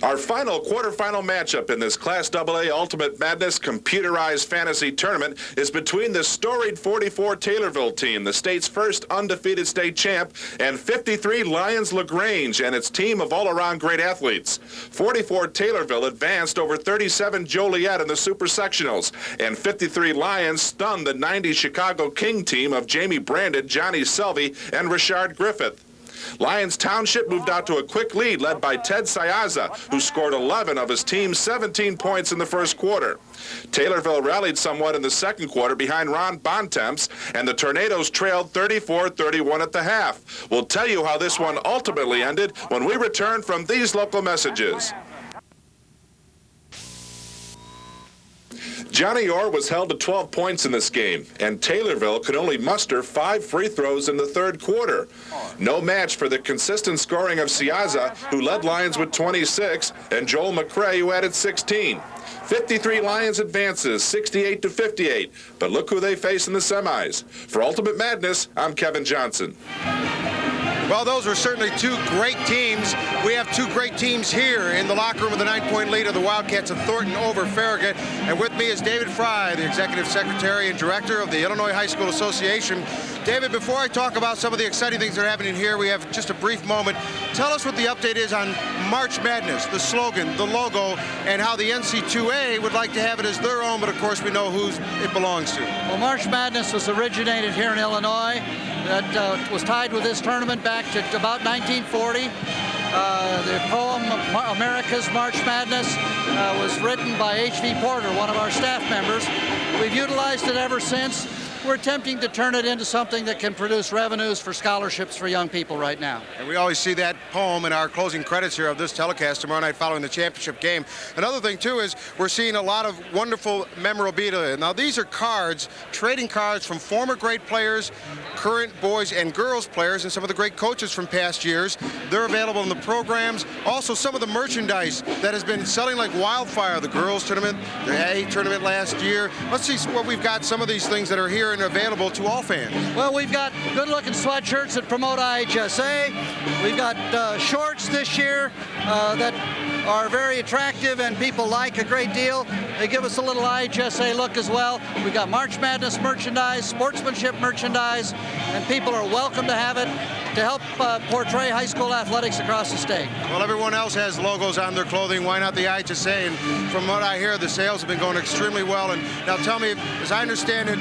Our final quarterfinal matchup in this Class AA Ultimate Madness computerized fantasy tournament is between the storied 44 Taylorville team, the state's first undefeated state champ, and 53 Lions LaGrange and its team of all-around great athletes. 44 Taylorville advanced over 37 Joliet in the Super Sectionals, and 53 Lions stunned the 90 Chicago King team of Jamie Brandon, Johnny Selvey, and Richard Griffith. Lyons Township moved out to a quick lead led by Ted Sayaza, who scored 11 of his team's 17 points in the first quarter. Taylorville rallied somewhat in the second quarter behind Ron Bontemps, and the Tornadoes trailed 34-31 at the half. We'll tell you how this one ultimately ended when we return from these local messages. Johnny Orr was held to 12 points in this game, and Taylorville could only muster 5 free throws in the third quarter. No match for the consistent scoring of Siaza, who led Lions with 26, and Joel McCrae, who added 16. 53 Lions advances, 68-58, but look who they face in the semis. For Ultimate Madness, I'm Kevin Johnson. Well, those were certainly two great teams. We have two great teams here in the locker room with the 9-point lead of the Wildcats of Thornton over Farragut. And with me is David Fry, the Executive Secretary and Director of the Illinois High School Association. David, before I talk about some of the exciting things that are happening here, we have just a brief moment. Tell us what the update is on March Madness, the slogan, the logo, and how the NC2A would like to have it as their own, but of course we know who it belongs to. Well, March Madness was originated here in Illinois. That was tied with this tournament back to about 1940. The poem America's March Madness was written by H.V. Porter, one of our staff members, We've utilized it ever since. We're attempting to turn it into something that can produce revenues for scholarships for young people right now. And we always see that poem in our closing credits here of this telecast tomorrow night following the championship game. Another thing, too, is we're seeing a lot of wonderful memorabilia. Now, these are cards, trading cards from former great players, current boys and girls players, and some of the great coaches from past years. They're available in the programs. Also, some of the merchandise that has been selling like wildfire. The girls tournament, the A tournament last year. Let's see what we've got. Some of these things that are here and available to all fans. Well, we've got good-looking sweatshirts that promote IHSA. We've got shorts this year that are very attractive and people like a great deal. They give us a little IHSA look as well. We've got March Madness merchandise, sportsmanship merchandise, and people are welcome to have it to help portray high school athletics across the state. Well, everyone else has logos on their clothing. Why not the IHSA? And from what I hear, the sales have been going extremely well. And now tell me, as I understand it,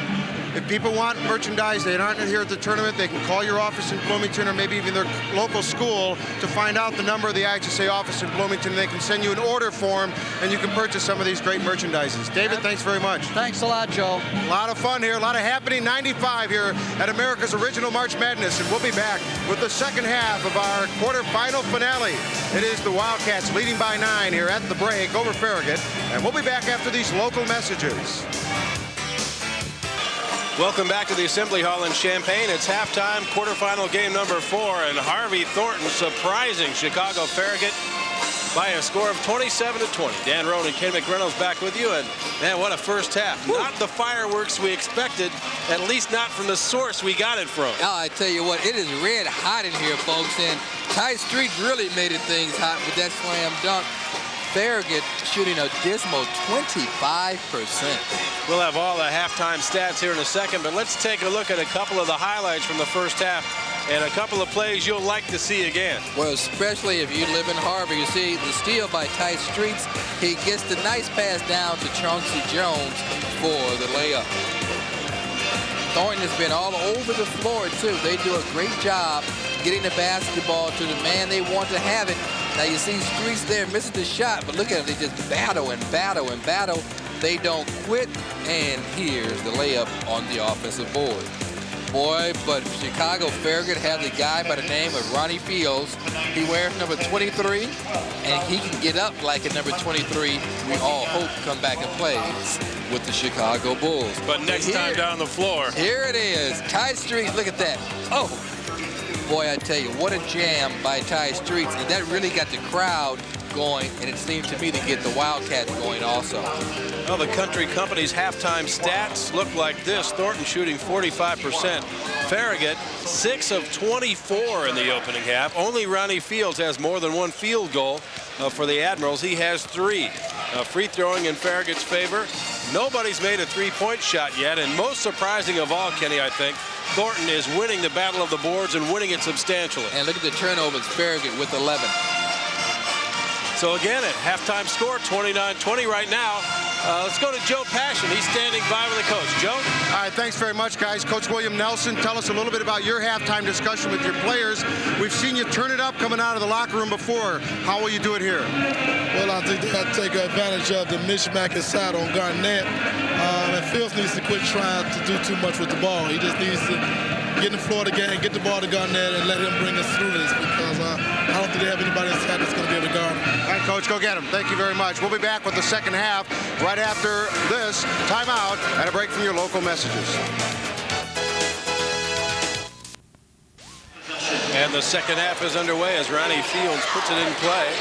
if people want merchandise, they aren't here at the tournament, they can call your office in Bloomington or maybe even their local school to find out the number of the IHSA office in Bloomington. They can send you an order form and you can purchase some of these great merchandises. David, thanks very much. Thanks a lot, Joe. A lot of fun here, a lot of happening 95 here at America's Original March Madness, and we'll be back with the second half of our quarterfinal finale. It is the Wildcats leading by 9 here at the break over Farragut, and we'll be back after these local messages. Welcome back to the Assembly Hall in Champaign. It's halftime, quarterfinal game number 4, and Harvey Thornton surprising Chicago Farragut by a score of 27-20. Dan Rohn and Ken McReynolds back with you, and man, what a first half. Woo. Not the fireworks we expected, at least not from the source we got it from. Oh, I tell you what, it is red hot in here, folks, and Ty Street really made it things hot with that slam dunk. Farragut shooting a dismal 25%. We'll have all the halftime stats here in a second, but let's take a look at a couple of the highlights from the first half and a couple of plays you'll like to see again. Well, especially if you live in Harvey. You see the steal by Ty Streets. He gets the nice pass down to Chauncey Jones for the layup. Thornton has been all over the floor, too. They do a great job getting the basketball to the man they want to have it. Now, you see Streets there missing the shot, but look at them. They just battle and battle and battle. They don't quit, and here's the layup on the offensive board. Boy, but Chicago Farragut has a guy by the name of Ronnie Fields. He wears number 23, and he can get up like a number 23. We all hope come back and play with the Chicago Bulls. But next time down the floor. Here it is. Ty Streets, look at that. Oh, boy, I tell you, what a jam by Ty Streets. And that really got the crowd going, and it seemed to me to get the Wildcats going also. Well, the Country Company's halftime stats look like this. Thornton shooting 45%. Farragut, 6 of 24 in the opening half. Only Ronnie Fields has more than one field goal for the Admirals. He has 3. Free throwing in Farragut's favor. Nobody's made a three-point shot yet, and most surprising of all, Kenny, I think, Thornton is winning the battle of the boards and winning it substantially. And look at the turnovers, Farragut with 11. So again, at halftime score, 29-20 right now. Let's go to Joe Passion. He's standing by with the coach. Joe? All right, thanks very much, guys. Coach William Nelson, tell us a little bit about your halftime discussion with your players. We've seen you turn it up coming out of the locker room before. How will you do it here? Well, I think they have to take advantage of the mismatch inside on Garnett. And Fields needs to quit trying to do too much with the ball. He just needs to get in the floor of the game, get the ball to Garnett, and let him bring us through this, because I don't think they have anybody inside that's going to be able to guard him. All right, Coach, go get him. Thank you very much. We'll be back with the second half right after this timeout and a break from your local messages. And the second half is underway as Ronnie Fields puts it in play.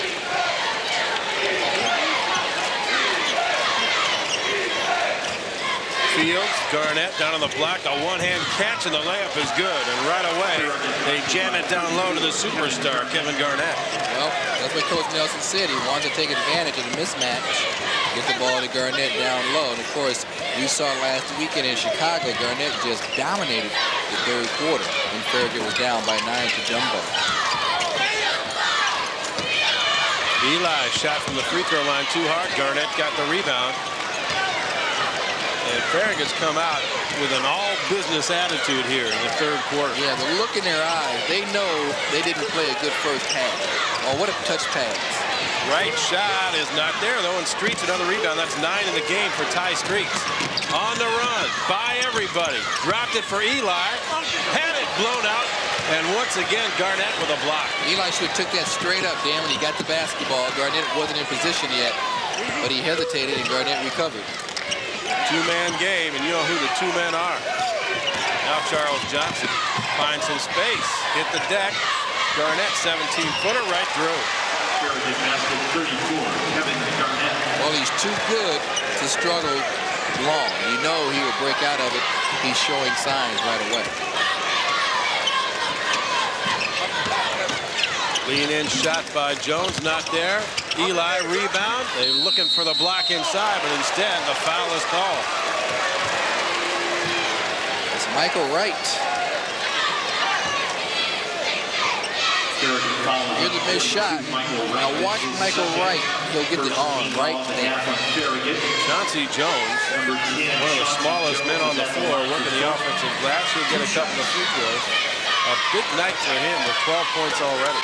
Fields, Garnett down on the block, a one-hand catch, and the layup is good. And right away, they jam it down low to the superstar, Kevin Garnett. Well, that's what Coach Nelson said. He wanted to take advantage of the mismatch, get the ball to Garnett down low. And, of course, we saw last weekend in Chicago, Garnett just dominated the third quarter when Farragut was down by 9 to Jumbo. Eli shot from the free throw line too hard. Garnett got the rebound. And Farragut's come out with an all-business attitude here in the third quarter. Yeah, the look in their eyes, they know they didn't play a good first half. Oh, what a touch pass. Right shot is not there, though, and Streets another rebound. That's 9 in the game for Ty Streets. On the run by everybody. Dropped it for Eli. Had it blown out. And once again, Garnett with a block. Eli should have took that straight up, Dan, when he got the basketball. Garnett wasn't in position yet, but he hesitated, and Garnett recovered. Two-man game, and you know who the two men are. Now Charles Johnson finds some space. Hit the deck. Garnett, 17-footer, right through. Well, he's too good to struggle long. You know he will break out of it. He's showing signs right away. Lean in shot by Jones, not there. Eli rebound. They're looking for the block inside, but instead the foul is called. It's Michael Wright. Here's a missed shot. Now watch Michael Wright go get the arm right there. Chauncey Jones, one of the smallest men on the floor, working the offensive glass. He'll get a couple of free throws. A big night for him with 12 points already.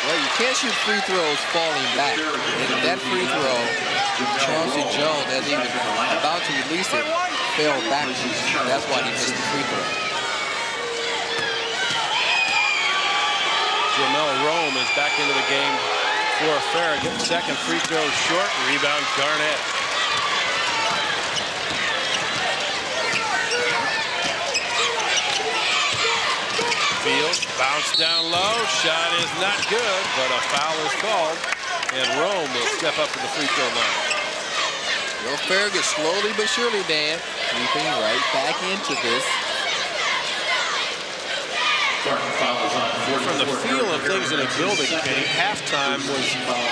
Well, you can't shoot free throws falling back. And that free throw, Chauncey Jones, as he was about to release it, fell backwards. That's why he missed the free throw. Jamel Rome is back into the game for Farragut. Second free throw short. Rebound Garnett. Fields bounce down low. Shot is not good, but a foul is called, and Rome will step up to the free throw line. Well, Farragut slowly but surely, Dan, creeping right back into this. From the feel of things in the building, Kenny, halftime was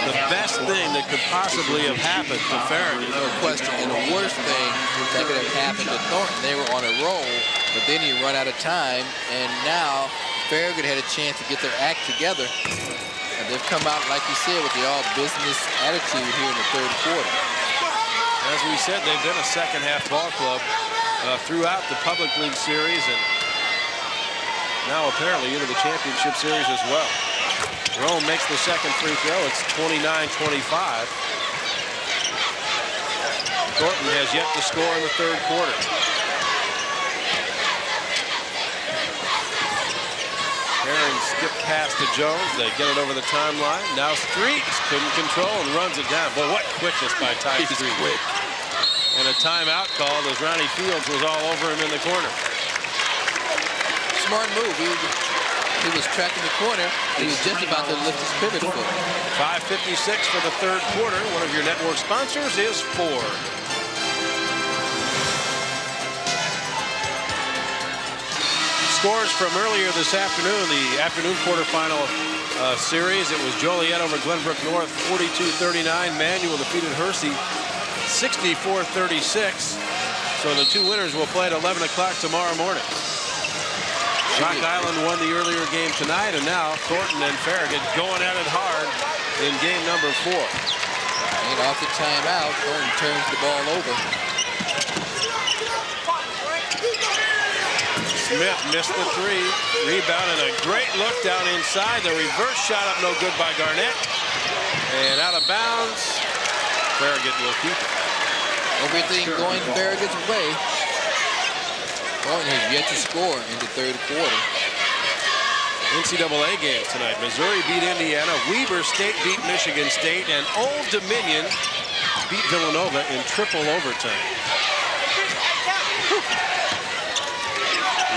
the best thing that could possibly have happened to Farragut. No question. And the worst thing that could have happened to Thornton, they were on a roll, but then he run out of time, and now Farragut had a chance to get their act together. And they've come out, like you said, with the all-business attitude here in the third quarter. As we said, they've been a second-half ball club throughout the Public League Series, and now apparently into the championship series as well. Rome makes the second free throw. It's 29-25. Thornton has yet to score in the third quarter. Herring skip pass to Jones. They get it over the timeline. Now Streets couldn't control and runs it down. Boy, what quickness by Ty Streets. Quick. And a timeout called as Ronnie Fields was all over him in the corner. Smart move. He was tracking the corner. He was just about to lift his pivot foot. 5:56 for the third quarter. One of your network sponsors is Ford. Scores from earlier this afternoon, the afternoon quarterfinal series. It was Joliet over Glenbrook North, 42-39. Manual defeated Hersey, 64-36. So the two winners will play at 11 o'clock tomorrow morning. Rock Island won the earlier game tonight, and now Thornton and Farragut going at it hard in game number 4. And off the timeout, Thornton turns the ball over. Smith missed the three. Rebound and a great look down inside. The reverse shot up no good by Garnett. And out of bounds. Farragut will keep it. Everything going Farragut's way. Thornton has yet to score in the third quarter. NCAA games tonight. Missouri beat Indiana. Weber State beat Michigan State. And Old Dominion beat Villanova in triple overtime.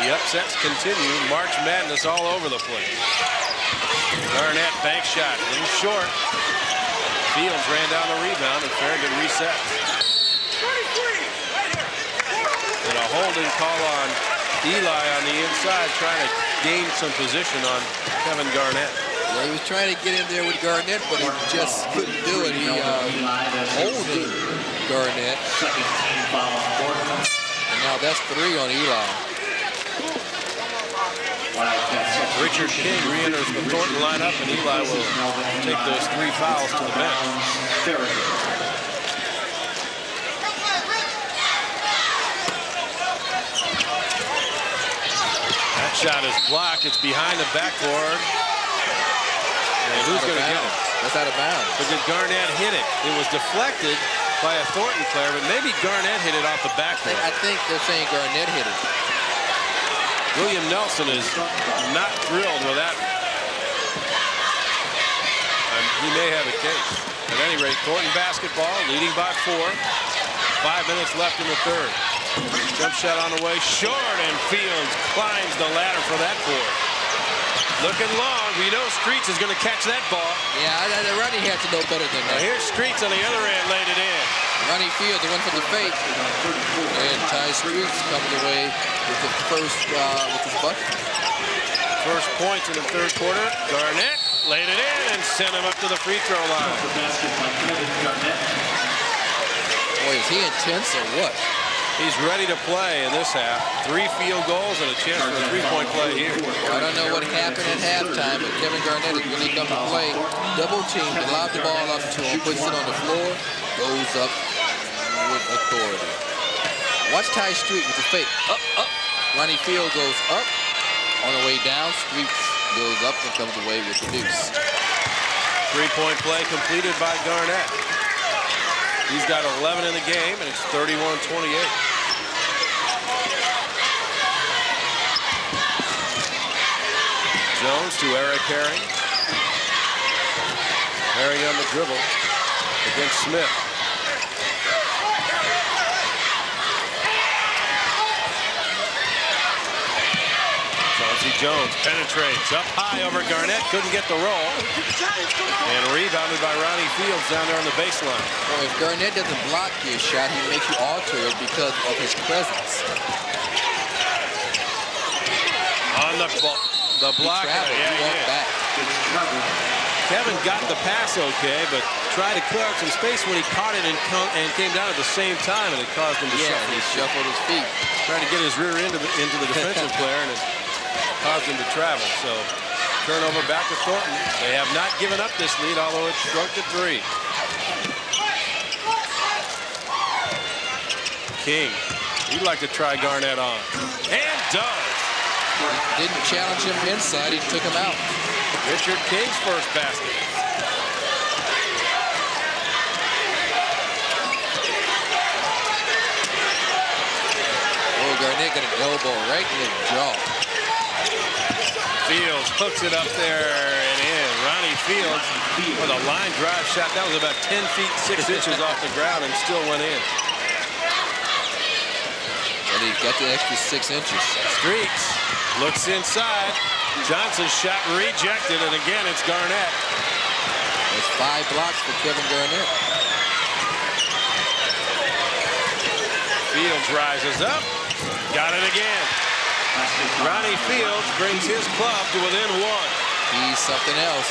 The upsets continue. March Madness all over the place. Garnett bank shot. A little short. Fields ran down the rebound and Farragut resets. And a holding call on Eli on the inside, trying to gain some position on Kevin Garnett. Yeah, he was trying to get in there with Garnett, but he just couldn't do it. He holded Garnett. And now that's 3 on Eli. Richard King re-enters the Thornton lineup, and Eli will take those 3 fouls to the bench. shot is blocked. It's behind the backboard. And who's going to get it? That's out of bounds. But did Garnett hit it? It was deflected by a Thornton player, but maybe Garnett hit it off the backboard. I think they're saying Garnett hit it. William Nelson is not thrilled with that. He may have a case. At any rate, Thornton basketball leading by 4. 5 minutes left in the third. Jump shot on the way, short, and Fields climbs the ladder for that board. Looking long. We know Streets is going to catch that ball. Yeah, Ronnie had to know better than that. Now here's Streets on the other end, laid it in. Ronnie Fields, the one for the fake. And Ty Streets comes away with the first, with his bucket. First points in the third quarter. Garnett laid it in and sent him up to the free throw line. Boy, is he intense or what? He's ready to play in this half. 3 field goals and a chance for a 3-point play here. I don't know what happened at halftime, but Kevin Garnett is really come to play. Double team, they lob the ball up to him, puts it on the floor, goes up with authority. Watch Ty Street with the fake. Up, up. Ronnie Field goes up. On the way down, Streets goes up and comes away with the deuce. 3-point play completed by Garnett. He's got 11 in the game, and it's 31-28. Jones to Eric Herring. Herring on the dribble against Smith. Chauncey Jones penetrates up high over Garnett, couldn't get the roll. And rebounded by Ronnie Fields down there on the baseline. Well, if Garnett doesn't block his shot, he makes you alter it because of his presence. On the block. He walked back. Kevin got the pass okay, but tried to clear out some space when he caught it and came down at the same time, and it caused him to shuffle. He shuffled his feet. Trying to get his rear end into the defensive player, and it caused him to travel. So turnover back to Thornton. They have not given up this lead, although it's shrunk to 3. King, he'd like to try Garnett on. And does. Didn't challenge him inside, he took him out. Richard King's first basket. Oh, Garnett got an elbow right in the jaw. Fields hooks it up there and in. Ronnie Fields with a line drive shot. That was about 10 feet 6 inches off the ground and still went in. And he got the extra 6 inches. Streets looks inside. Johnson's shot rejected, and again it's Garnett. That's 5 blocks for Kevin Garnett. Fields rises up. Got it again. Ronnie Fields brings his club to within 1. He's something else.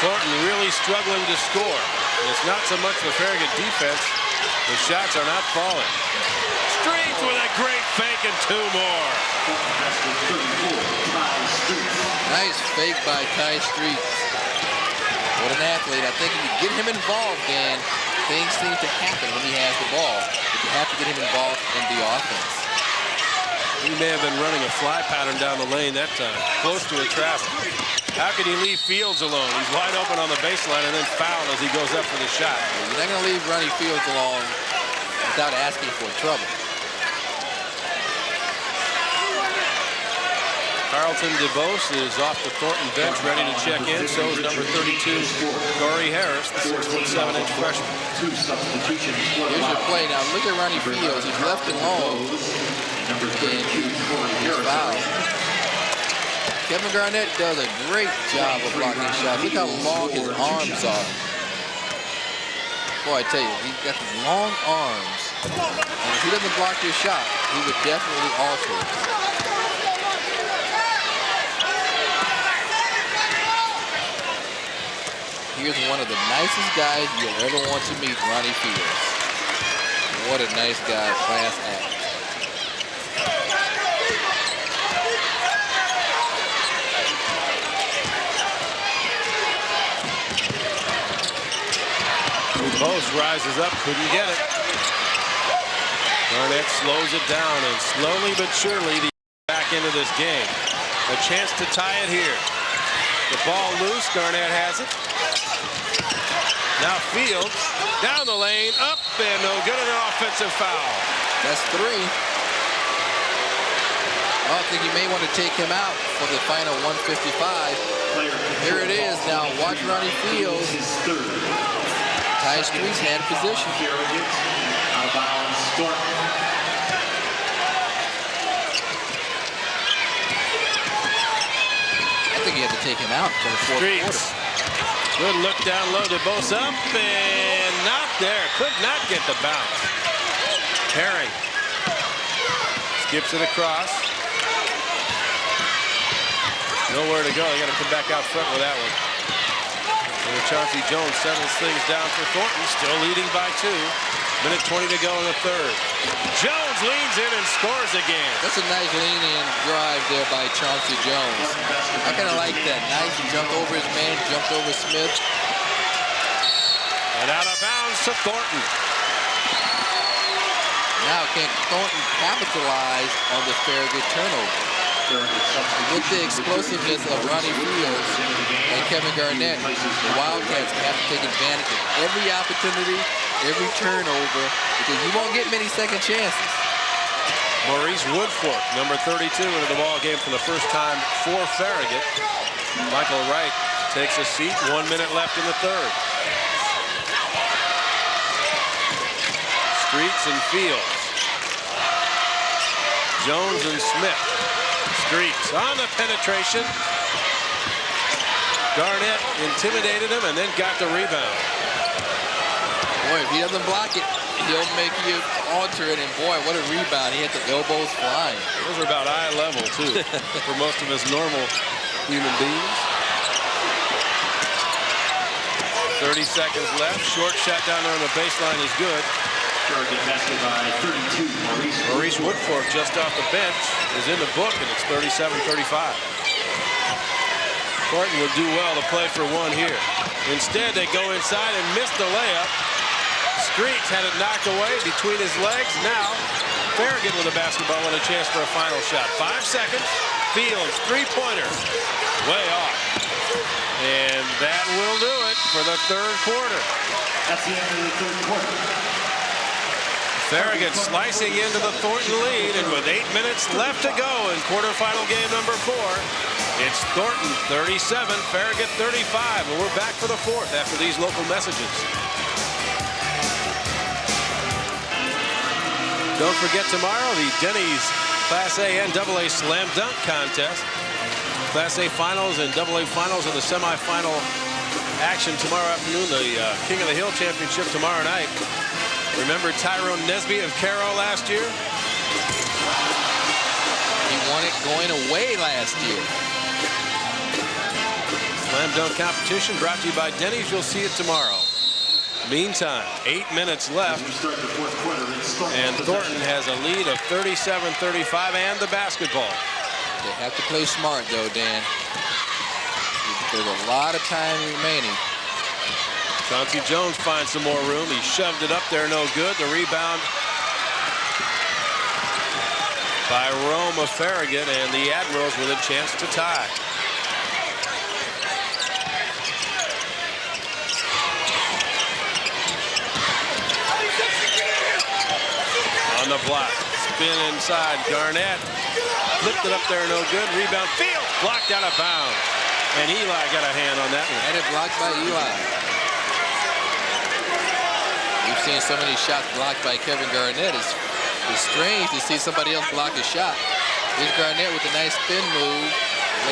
Thornton really struggling to score. And it's not so much the Farragut defense. The shots are not falling. Streets with a great fake and 2 more. Nice fake by Ty Streets. What an athlete. I think if you get him involved, Dan, things seem to happen when he has the ball. But you have to get him involved in the offense. He may have been running a fly pattern down the lane that time, close to a traffic. How can he leave Fields alone? He's wide open on the baseline and then fouled as he goes up for the shot. You're not going to leave Ronnie Fields alone without asking for trouble. Carlton DeBose is off the Thornton bench, ready to check in. So is number 32, Corey Harris, the 6'7" freshman. Here's your play. Now look at Ronnie Fields. He's left alone. He's fouled. Kevin Garnett does a great job of blocking shots. Look how long his arms are. Boy, I tell you, he's got these long arms. And if he doesn't block your shot, he would definitely alter it. Here's one of the nicest guys you'll ever want to meet, Ronnie Fields. What a nice guy, class act. Bose rises up, couldn't get it. Garnett slows it down, and slowly but surely the back into this game. A chance to tie it here. The ball loose. Garnett has it. Now Fields down the lane, up and no good, and an offensive foul. That's 3. I think you may want to take him out for the final 155. Here it is now. Watch Ronnie Fields. Ty Streets had position. Out of bounds, Thornton. I think you have to take him out for the fourth quarter. Good look down low to Bose, up and not there. Could not get the bounce. Herring skips it across. Nowhere to go. They got to come back out front with that one. And Chauncey Jones settles things down for Thornton, still leading by 2. Minute 20 to go in the third. Jones leans in and scores again. That's a nice lean-in drive there by Chauncey Jones. I kind of like that. Nice, jumped over his man, jumped over Smith. And out of bounds to Thornton. Now can Thornton capitalize on the Farragut turnover? With the explosiveness of Ronnie Fields and Kevin Garnett, the Wildcats have to take advantage of every opportunity, every turnover, because you won't get many second chances. Maurice Woodfork, number 32, into the ball game for the first time for Farragut. Michael Wright takes a seat. 1 minute left in the third. Streets and Fields. Jones and Smith. Streets on the penetration. Garnett intimidated him and then got the rebound. Boy, if he doesn't block it, he'll make you alter it. And boy, what a rebound. He had the elbows flying. Those are about eye level, too, for most of us normal human beings. 30 seconds left. Short shot down there on the baseline is good. Farragut basket by 32. Maurice Woodfork just off the bench is in the book, and it's 37-35. Thornton would do well to play for 1 here. Instead, they go inside and miss the layup. Streets had it knocked away between his legs. Now, Farragut with a basketball and a chance for a final shot. 5 seconds. Fields, three-pointer. Way off. And that will do it for the third quarter. That's the end of the third quarter. Farragut slicing into the Thornton lead, and with 8 minutes left to go in quarterfinal game number 4, it's Thornton 37, Farragut 35, and we're back for the fourth after these local messages. Don't forget tomorrow the Denny's Class A and AA Slam Dunk Contest. Class A finals and AA finals and the semifinal action tomorrow afternoon. The King of the Hill Championship tomorrow night. Remember Tyrone Nesby of Caro last year? He won it going away last year. Slam dunk competition brought to you by Denny's. You'll see it tomorrow. Meantime, 8 minutes left. And Thornton has a lead of 37-35 and the basketball. They have to play smart, though, Dan. There's a lot of time remaining. Chauncey Jones finds some more room. He shoved it up there, no good. The rebound by Rome of Farragut, and the Admirals with a chance to tie. On the block, spin inside. Garnett flipped it up there, no good. Rebound, Fields blocked out of bounds, and Eli got a hand on that one. And it blocked by Eli. We've seen so many shots blocked by Kevin Garnett. It's strange to see somebody else block a shot. Here's Garnett with a nice spin move.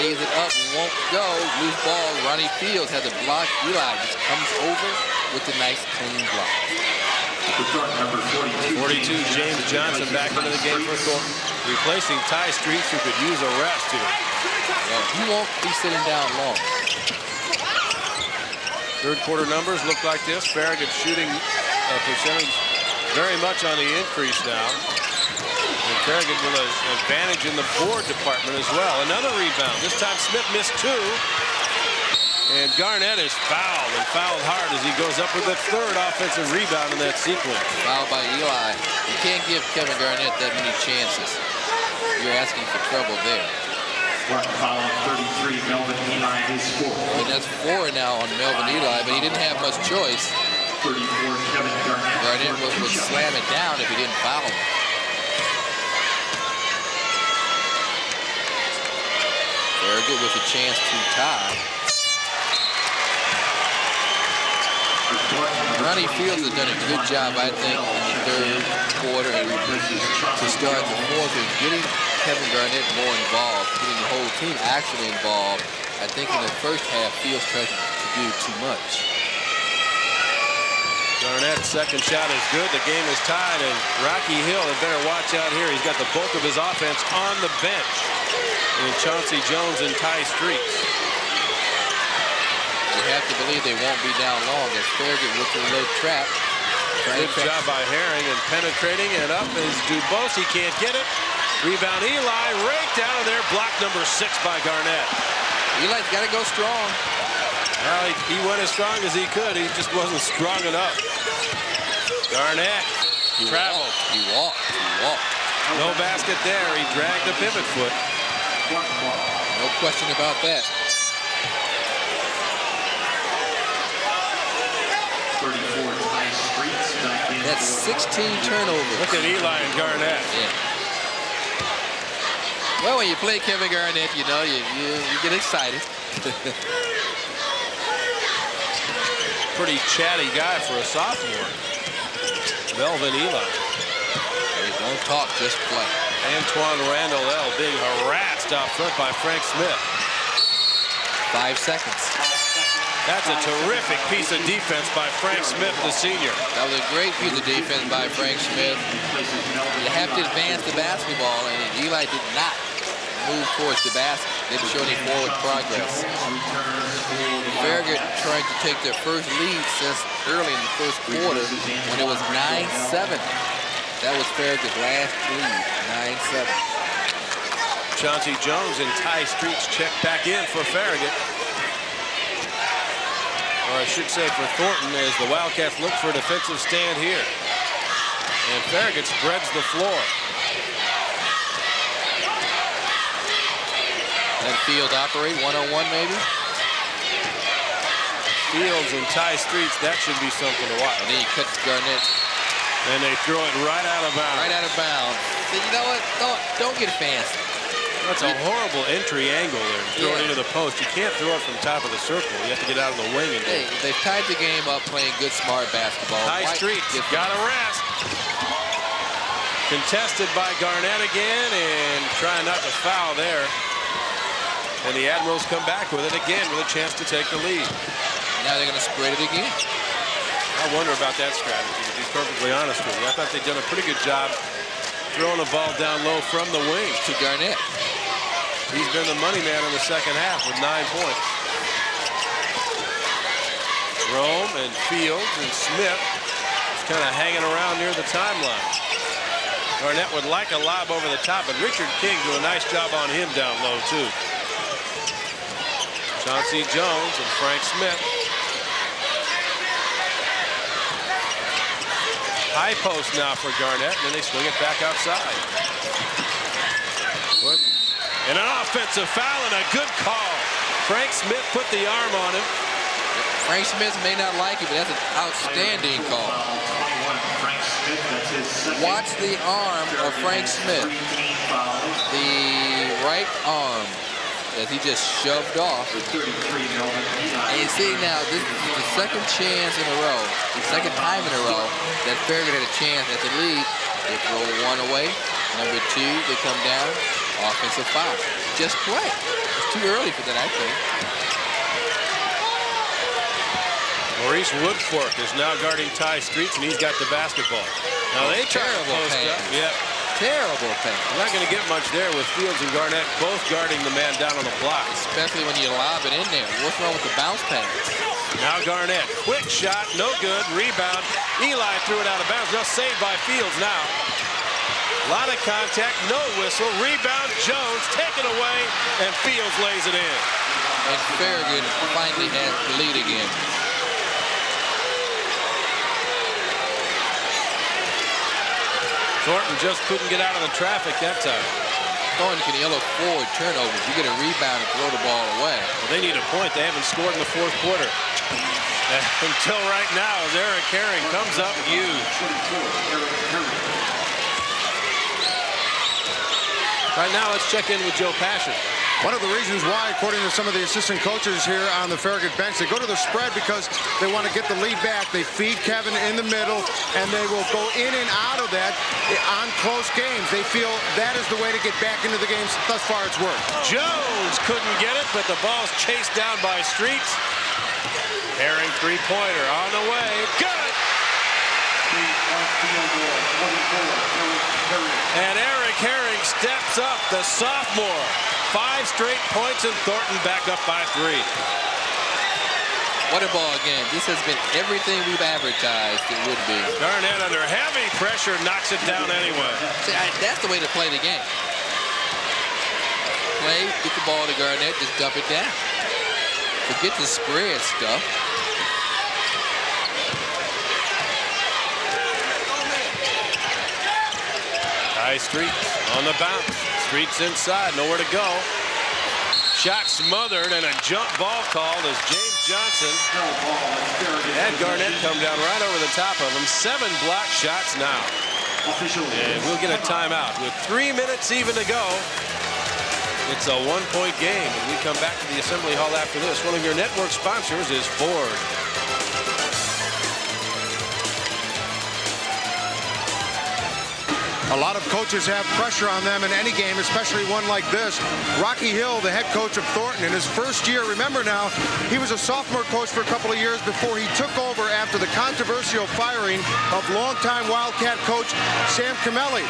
Lays it up, won't go. Loose ball. Ronnie Fields has a block. Eli just comes over with a nice clean block. 42, James Johnson back into the game for Thornton, replacing Ty Streets, who could use a rest here. Well, he won't be sitting down long. Third quarter numbers look like this. Farragut shooting percentage very much on the increase now. And Farragut with an advantage in the board department as well. Another rebound. This time Smith missed 2. And Garnett is fouled, and fouled hard as he goes up with the third offensive rebound in that sequence. Fouled by Eli. You can't give Kevin Garnett that many chances. You're asking for trouble there. Foul 33, Melvin Eli, his score. And that's 4 now on Melvin Eli, but he didn't have much choice. 34, Kevin Garnett. Garnett would slam it down if he didn't foul him. Farragut with a chance to tie. Ronnie Fields has done a good job, I think, in the third quarter and to start the fourth and getting Kevin Garnett more involved, getting the whole team actually involved. I think in the first half, Fields tried to do too much. Garnett's second shot is good. The game is tied, and Rocky Hill had better watch out here. He's got the bulk of his offense on the bench in Chauncey Jones and Ty Streets. You have to believe they won't be down long as Farragut with a little trap. Good job by Herring and penetrating, and up is Dubose. He can't get it. Rebound Eli, raked out of there. Block number 6 by Garnett. Eli's got to go strong. Well, he went as strong as he could. He just wasn't strong enough. Garnett traveled. He walked. No basket there. He dragged the pivot foot. No question about that. 34, Ty Streets back in. That's 16 turnovers. Look at Eli and Garnett. Yeah. Well, when you play Kevin Garnett, you know, you get excited. Pretty chatty guy for a sophomore. Melvin Eli. Hey, don't talk, just play. Antoine Randall L. being harassed out front by Frank Smith. 5 seconds. That's a terrific piece of defense by Frank Smith, the senior. That was a great piece of defense by Frank Smith. You have to advance the basketball, and Eli did not move towards the basket. Didn't show any forward progress. Farragut trying to take their first lead since early in the first quarter when it was 9-7. That was Farragut's last lead, 9-7. Chauncey Jones and Ty Streets check back in for Farragut. Or I should say for Thornton, as the Wildcats look for a defensive stand here. And Farragut spreads the floor. Let Fields operate one-on-one maybe. Fields and Ty Streets, that should be something to watch. And then he cuts Garnett. And they throw it right out of bounds. Right out of bounds. So you know what? Don't get fancy. That's a horrible entry angle there. Throw it into the post. You can't throw it from top of the circle. You have to get out of the wing and hey, they've tied the game up playing good, smart basketball. Ty Streets got a rest. Contested by Garnett again and trying not to foul there. And the Admirals come back with it again with a chance to take the lead. Now they're going to spread it again. I wonder about that strategy, to be perfectly honest with you. I thought they'd done a pretty good job throwing the ball down low from the wing. To Garnett. He's been the money man in the second half with 9 points. Rome and Fields and Smith just kind of hanging around near the timeline. Garnett would like a lob over the top, but Richard King do a nice job on him down low, too. Chauncey Jones and Frank Smith. High post now for Garnett, and then they swing it back outside. And an offensive foul and a good call. Frank Smith put the arm on him. Frank Smith may not like it, but that's an outstanding call. Watch the arm of Frank Smith. The right arm as he just shoved off. And you see now, this is the second chance in a row, the second time in a row that Farragut had a chance at the lead. They throw one away. Number 2, they come down. Offensive foul. Just play. It's too early for that, I think. Maurice Woodfork is now guarding Ty Streets, and he's got the basketball. Now they try to post up. Yep. Terrible pass. You're not going to get much there with Fields and Garnett both guarding the man down on the block. Especially when you lob it in there. What's wrong with the bounce pass? Now Garnett, quick shot, no good, rebound. Eli threw it out of bounds. Now saved by Fields now. A lot of contact, no whistle. Rebound, Jones, taken away, and Fields lays it in. And Farragut finally has the lead again. Thornton just couldn't get out of the traffic that time. Thornton can yell forward turnovers. You get a rebound and throw the ball away. Well, they need a point. They haven't scored in the fourth quarter. Until right now, as Eric Herring comes up huge. Right now, let's check in with Joe Passion. One of the reasons why, according to some of the assistant coaches here on the Farragut bench, they go to the spread because they want to get the lead back. They feed Kevin in the middle, and they will go in and out of that on close games. They feel that is the way to get back into the games. Thus far, it's worked. Jones couldn't get it, but the ball's chased down by Streets. Herring three-pointer on the way. Got it! And Eric Herring steps up, the sophomore. 5 straight points, and Thornton back up by 3. What a ball game. This has been everything we've advertised it would be. Garnett under heavy pressure knocks it down anyway. See, that's the way to play the game. Play, get the ball to Garnett, just dump it down. Forget the spread stuff. High Streets on the bounce. Streets inside, nowhere to go. Shot smothered and a jump ball called as James Johnson had Garnett come down right over the top of him. 7 block shots now. And we'll get a timeout with 3 minutes even to go. It's a 1-point game, and we come back to the Assembly Hall after this. One of your network sponsors is Ford. A lot of coaches have pressure on them in any game, especially one like this. Rocky Hill, the head coach of Thornton, in his first year, remember now, he was a sophomore coach for a couple of years before he took over after the controversial firing of longtime Wildcat coach Sam Camelli.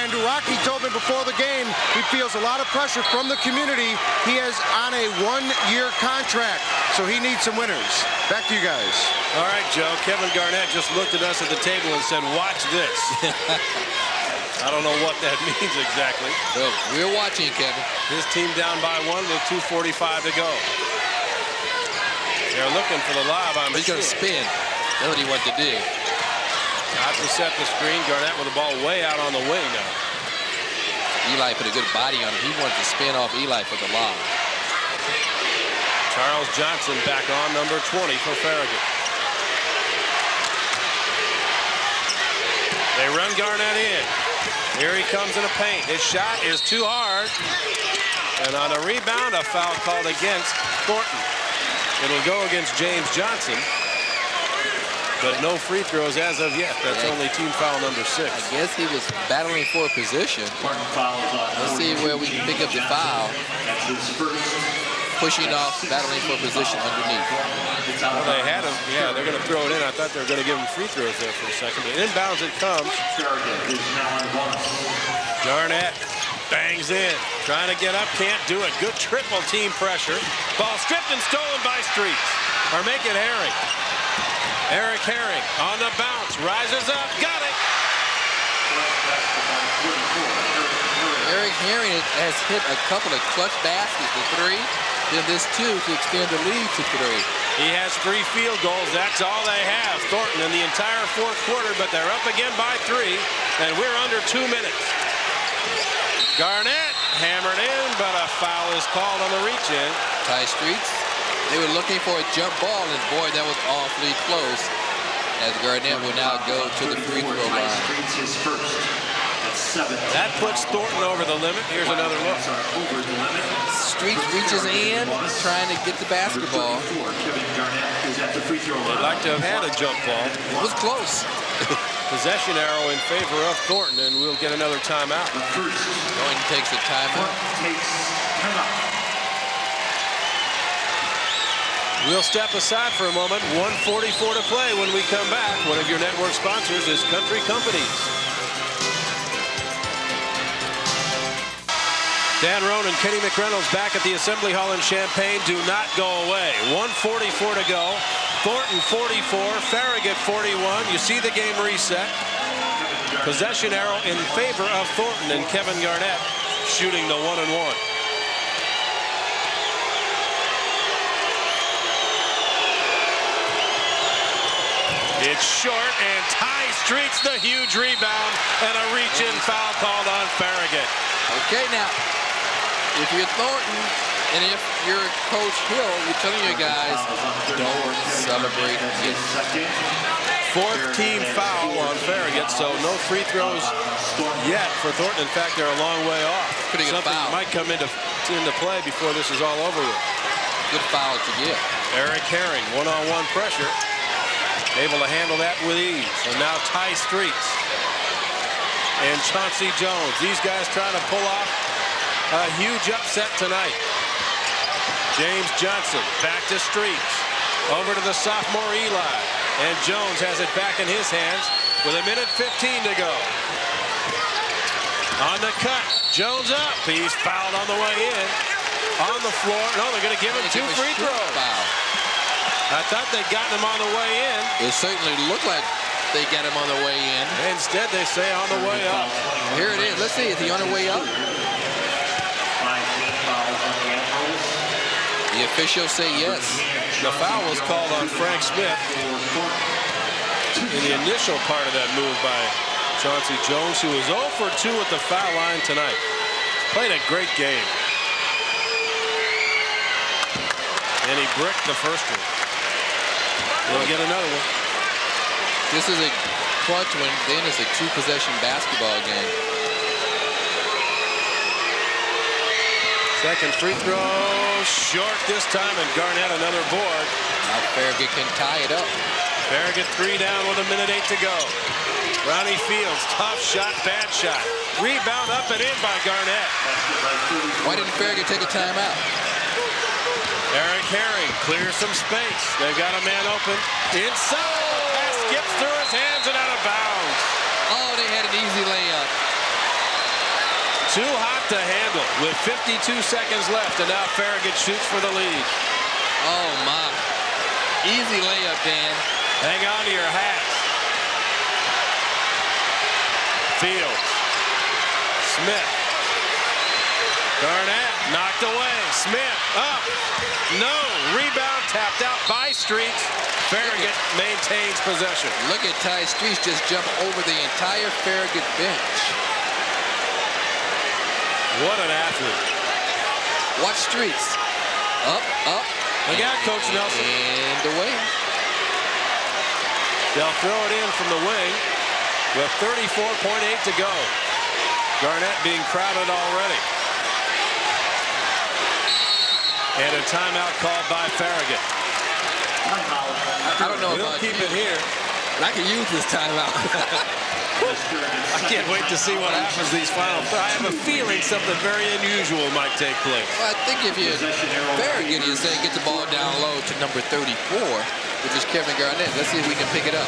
And Rocky told me before the game he feels a lot of pressure from the community. He is on a 1-year contract, so he needs some winners. Back to you guys. All right, Joe. Kevin Garnett just looked at us at the table and said, watch this. I don't know what that means exactly. Well, we're watching, Kevin. His team down by 1 with 2:45 to go. They're looking for the lob on He's going to spin. That's what he wants to do. Not to set the screen. Garnett with the ball way out on the wing now. Eli put a good body on him. He wanted to spin off Eli for the lob. Charles Johnson back on, number 20 for Farragut. They run Garnett in. Here he comes in the paint. His shot is too hard. And on a rebound, a foul called against Thornton. It'll go against James Johnson. But no free throws as of yet. That's only team foul number 6. I guess he was battling for a position. Let's see where we can pick up the foul. Pushing off, battling for a position underneath. Well, they had him. Yeah, they're going to throw it in. I thought they were going to give him free throws there for a second. But inbounds it comes. Garnett bangs in. Trying to get up. Can't do it. Good triple team pressure. Ball stripped and stolen by Streets. Or make it Herring. Eric Herring on the bounce. Rises up. Got it. Eric Herring has hit a couple of clutch baskets to 3. Then this 2 to extend the lead to 3. He has 3 field goals. That's all they have. Thornton in the entire fourth quarter, but they're up again by 3, and we're under 2 minutes. Garnett hammered in, but a foul is called on the reach-in. High Streets. They were looking for a jump ball, and boy, that was awfully close. As Garnett will now go to the free throw line. That puts Thornton over the limit. Here's another look. Streets reaches in, trying to get the basketball. They'd like to have had a jump ball. It was close. Possession arrow in favor of Thornton, and we'll get another timeout. Thornton takes a timeout. We'll step aside for a moment. 1:44 to play when we come back. One of your network sponsors is Country Companies. Dan Roan and Kenny McReynolds back at the Assembly Hall in Champaign. Do not go away. 1:44 to go. Thornton 44, Farragut 41. You see the game reset. Possession arrow in favor of Thornton, and Kevin Garnett shooting the 1-and-1. It's short, and Ty Streets the huge rebound, and a reach-in foul called on Farragut. Okay, now, if you're Thornton and if you're Coach Hill, you're telling your guys, don't celebrate it. Fourth team foul on Farragut, so no free throws yet for Thornton. In fact, they're a long way off. Pretty good Something foul. might come into play before this is all over with. Good foul to get. Eric Herring, one-on-one pressure. Able to handle that with ease. And now Ty Streets and Chauncey Jones. These guys trying to pull off a huge upset tonight. James Johnson back to Streets. Over to the sophomore Eli. And Jones has it back in his hands with 1:15 to go. On the cut. Jones up. He's fouled on the way in. On the floor. No, they're going to give him 2 free throws. Foul. I thought they'd gotten him on the way in. It certainly looked like they got him on the way in. Instead, they say on the way up. Here it is. Let's see. Is he on the way up? The officials say yes. The foul was called on Frank Smith in the initial part of that move by Chauncey Jones, who was 0 for 2 at the foul line tonight. Played a great game. And he bricked the first one. We'll get another one. This is a clutch one. Then it's a 2-possession basketball game. Second free throw, short this time, and Garnett another board. Now Farragut can tie it up. Farragut 3 down with 1:08 to go. Ronnie Fields, tough shot, bad shot. Rebound up and in by Garnett. Why didn't Farragut take a timeout? Eric Herring clears some space. They've got a man open inside. Pass skips through his hands and out of bounds. Oh, they had an easy layup. Too hot to handle with 52 seconds left, and now Farragut shoots for the lead. Oh, my. Easy layup, Dan. Hang on to your hats. Fields. Smith. Garnett knocked away. Smith up. No. Rebound tapped out by Streets. Farragut maintains possession. Look at Ty Streets just jump over the entire Farragut bench. What an athlete. Watch Streets. Up. Look out, Coach Nelson. And away. They'll throw it in from the wing with 34.8 to go. Garnett being crowded already. And a timeout called by Farragut. I don't know We'll about keep you, it here. but I can use this timeout. I can't wait to see what happens these final. I have a feeling something very unusual might take place. Well, I think if you're Farragut, you say get the ball down low to number 34, which is Kevin Garnett. Let's see if we can pick it up.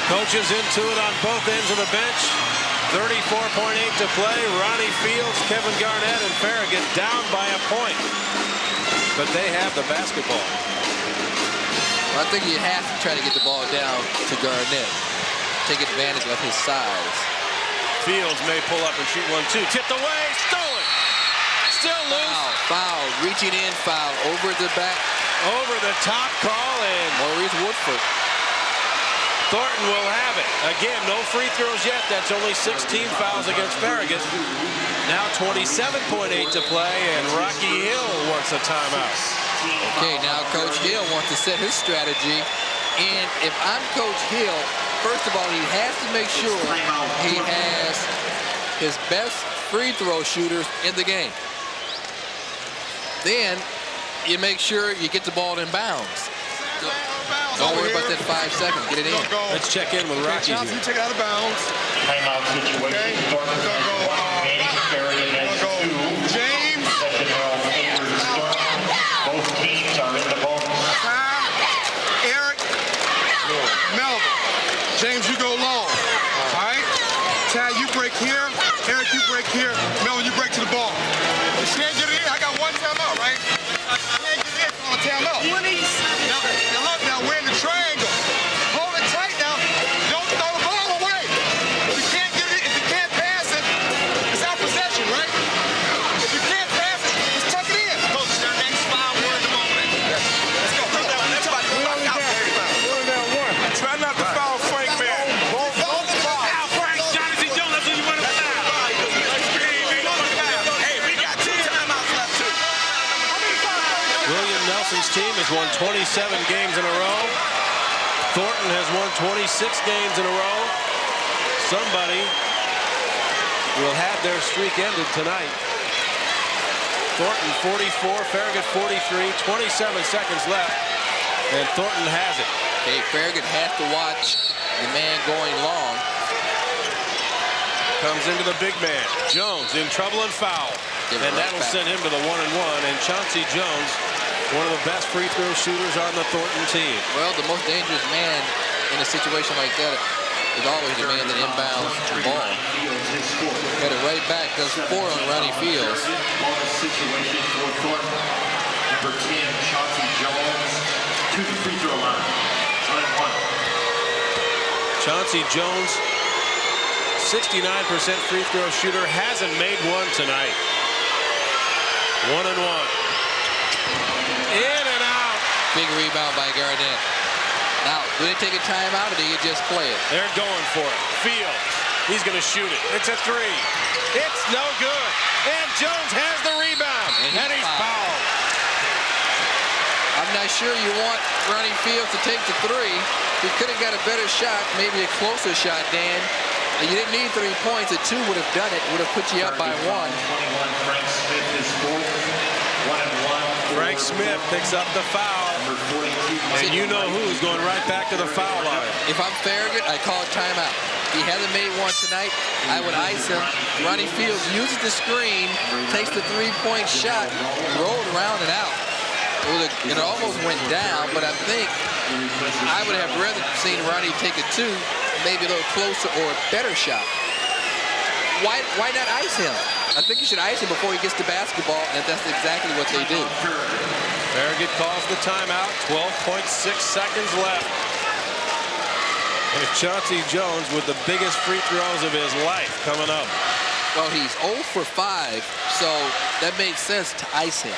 Coaches into it on both ends of the bench. 34.8 to play. Ronnie Fields, Kevin Garnett, and Farragut down by a point. But they have the basketball. Well, I think you have to try to get the ball down to Garnett. Take advantage of his size. Fields may pull up and shoot 1-2. Tipped away, stolen. Still loose. Foul, reaching in, foul over the back. Over the top call, and Maurice Woodford. Thornton will have it. Again, no free throws yet. That's only 16 fouls against Farragut. Now 27.8 to play, and Rocky Hill wants a timeout. Okay, now Coach Hill wants to set his strategy. And if I'm Coach Hill, first of all, he has to make sure he has his best free throw shooters in the game. Then you make sure you get the ball in bounds. Don't worry about that 5 seconds. Get it in. Let's check in with Rocky here. You take it out of bounds. Timeout situation. Thornton has 1 remaining. Farragut has 2. James. Possession held over the Storm. Both teams are in the bonus. Eric. Melvin. James, you go long. All right? Ty, you break here. Eric, you break here. Melvin, you break to the ball. You can't get it in. I got 1 timeout, right? I can't get it in on a timeout. Now look, now we're in the triangle. Hold it tight now. Don't throw the ball away. If you can't get it, if you can't pass it, it's our possession, right? If you can't pass it, just tuck it in. Coach, their next 5 word the moment. Let's go. Everybody go back out. Try not to foul Frank, man. Frank, Jonathan Jones, that's who you want to foul. Hey, we got 2 timeouts left, too. William Nelson's team has won 27 games in a row. Thornton has won 26 games in a row. Somebody will have their streak ended tonight. Thornton 44, Farragut 43, 27 seconds left, and Thornton has it. Okay, Farragut has to watch the man going long. Comes into the big man. Jones in trouble and foul. And that'll send him to the 1-1. And Chauncey Jones, one of the best free throw shooters on the Thornton team. Well, the most dangerous man in a situation like that is always the man that inbounds the ball. Got it right back. Does 4 on Ronnie Fields. Bonus situation for Thornton. Number 10, Chauncey Jones, to the free throw line. 1-1. Chauncey Jones, 69% free throw shooter, hasn't made one tonight. 1-1. In and out. Big rebound by Garnett. Now, do they take a timeout or do you just play it? They're going for it. Fields. He's going to shoot it. It's a 3. It's no good. And Jones has the rebound. And he's fouled. I'm not sure you want Ronnie Fields to take the 3. He could have got a better shot, maybe a closer shot, Dan. You didn't need 3 points. A 2 would have done it. Would have put you up by 1. 21, Frank Smith is 4th. 1-1. Frank Smith picks up the foul. Number 42. And you know who's going right back to the foul line. If I'm Farragut, I call it timeout. He hasn't made one tonight. I would ice him. Ronnie Fields uses the screen, takes the 3-point shot, rolled around and out. It almost went down, but I think I would have rather seen Ronnie take a 2, maybe a little closer or a better shot. Why not ice him? I think you should ice him before he gets to basketball, and that's exactly what they do. Farragut calls the timeout. 12.6 seconds left. And Chauncey Jones with the biggest free throws of his life coming up. Well, he's 0 for 5, so that makes sense to ice him.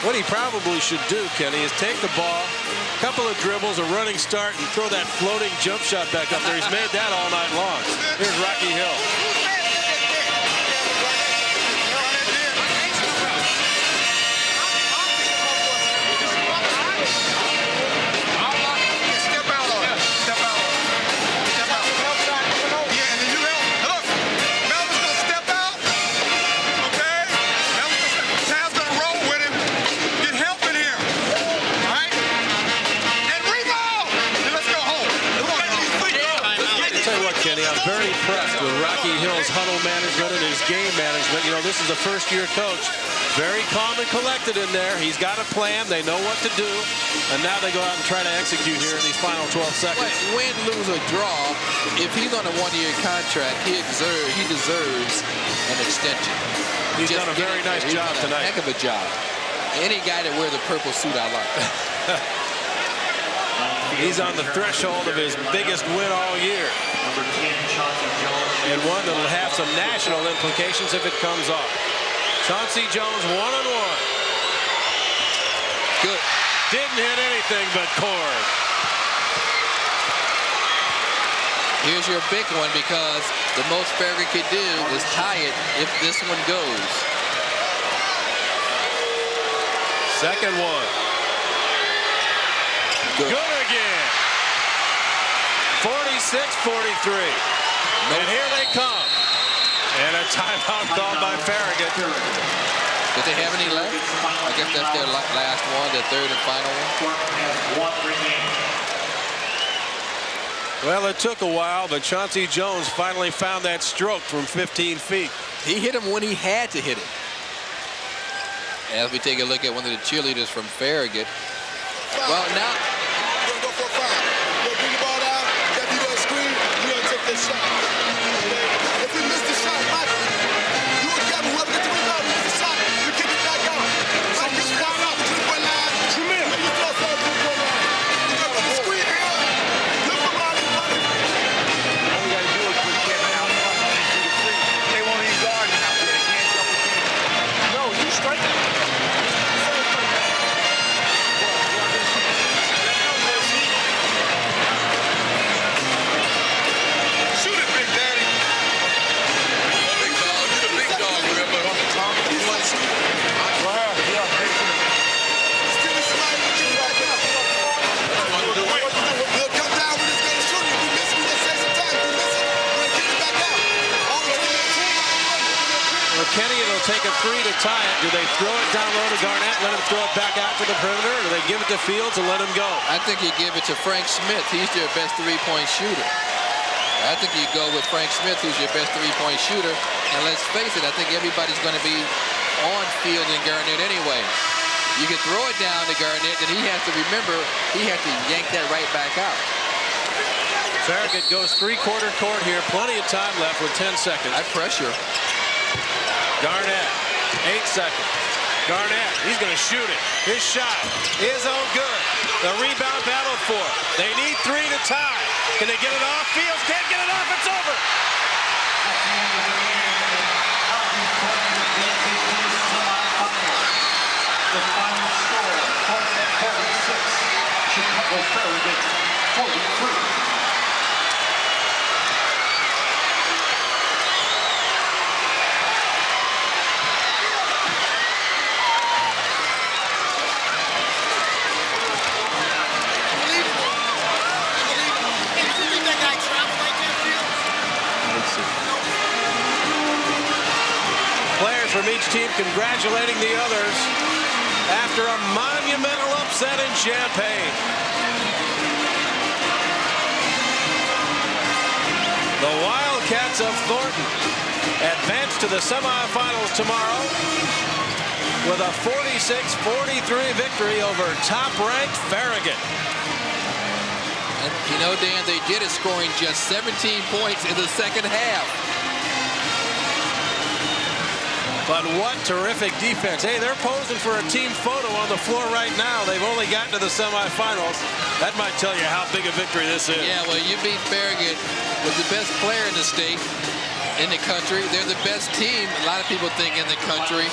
What he probably should do, Kenny, is take the ball, a couple of dribbles, a running start, and throw that floating jump shot back up there. He's made that all night long. Here's Rocky Hill. Very impressed with Rocky Hill's huddle management and his game management. You know, this is a first-year coach. Very calm and collected in there. He's got a plan. They know what to do. And now they go out and try to execute here in these final 12 seconds. But win, lose, or draw, if he's on a 1-year contract, he deserves an extension. He's done a very nice job tonight. Heck of a job. Any guy that wears a purple suit, I like. He's on the threshold of his biggest win all year. Number 10, Chauncey Jones. And one that will have some national implications if it comes off. Chauncey Jones 1-1. Good. Didn't hit anything but cord. Here's your big one, because the most Farragut could do is tie it if this one goes. Second one. Good again. 46-43. And here they come. And a timeout called by Farragut. Did they have any left? I guess that's their last one, their third and final one. Thornton has one remaining. Well, it took a while, but Chauncey Jones finally found that stroke from 15 feet. He hit him when he had to hit him. As we take a look at one of the cheerleaders from Farragut. Well, now. We're going to go for a foul. We're going to bring the ball down. If you go screen, we're going to take this shot. If we miss the shot, Mike, you and Kevin, whoever gets the rebound, we miss the shot, we kick it back out. Mike, you spot out the 3-point line. Jameer, you throw us out the 3-point line. We go to the screen here. Look for Ronnie. All we got to do is put Kevin out front. They won't even guard him out there. They can't double team. No, you straight. Kenny, it'll take a three to tie it. Do they throw it down low to Garnett, let him throw it back out to the perimeter, or do they give it to Fields and let him go? I think you give it to Frank Smith. He's their best three-point shooter. I think you go with Frank Smith, who's your best three-point shooter. And let's face it, I think everybody's going to be on Field and Garnett anyway. You can throw it down to Garnett, and he has to remember he has to yank that right back out. Farragut goes three-quarter court here. Plenty of time left with 10 seconds. I pressure. Garnett, 8 seconds. Garnett, he's going to shoot it. His shot is no good. The rebound battled for. They need 3 to tie. Can they get it off? Fields can't get it off. It's over. The final score, Thornton 46, Chicago Farragut 43. Players from each team congratulating the others after a monumental upset in Champaign. The Wildcats of Thornton advance to the semifinals tomorrow with a 46-43 victory over top-ranked Farragut. And you know, Dan, they did it scoring just 17 points in the second half. But what terrific defense. Hey, they're posing for a team photo on the floor right now. They've only gotten to the semifinals. That might tell you how big a victory this is. Yeah, well, you beat Farragut with the best player in the state, in the country. They're the best team, a lot of people think, in the country.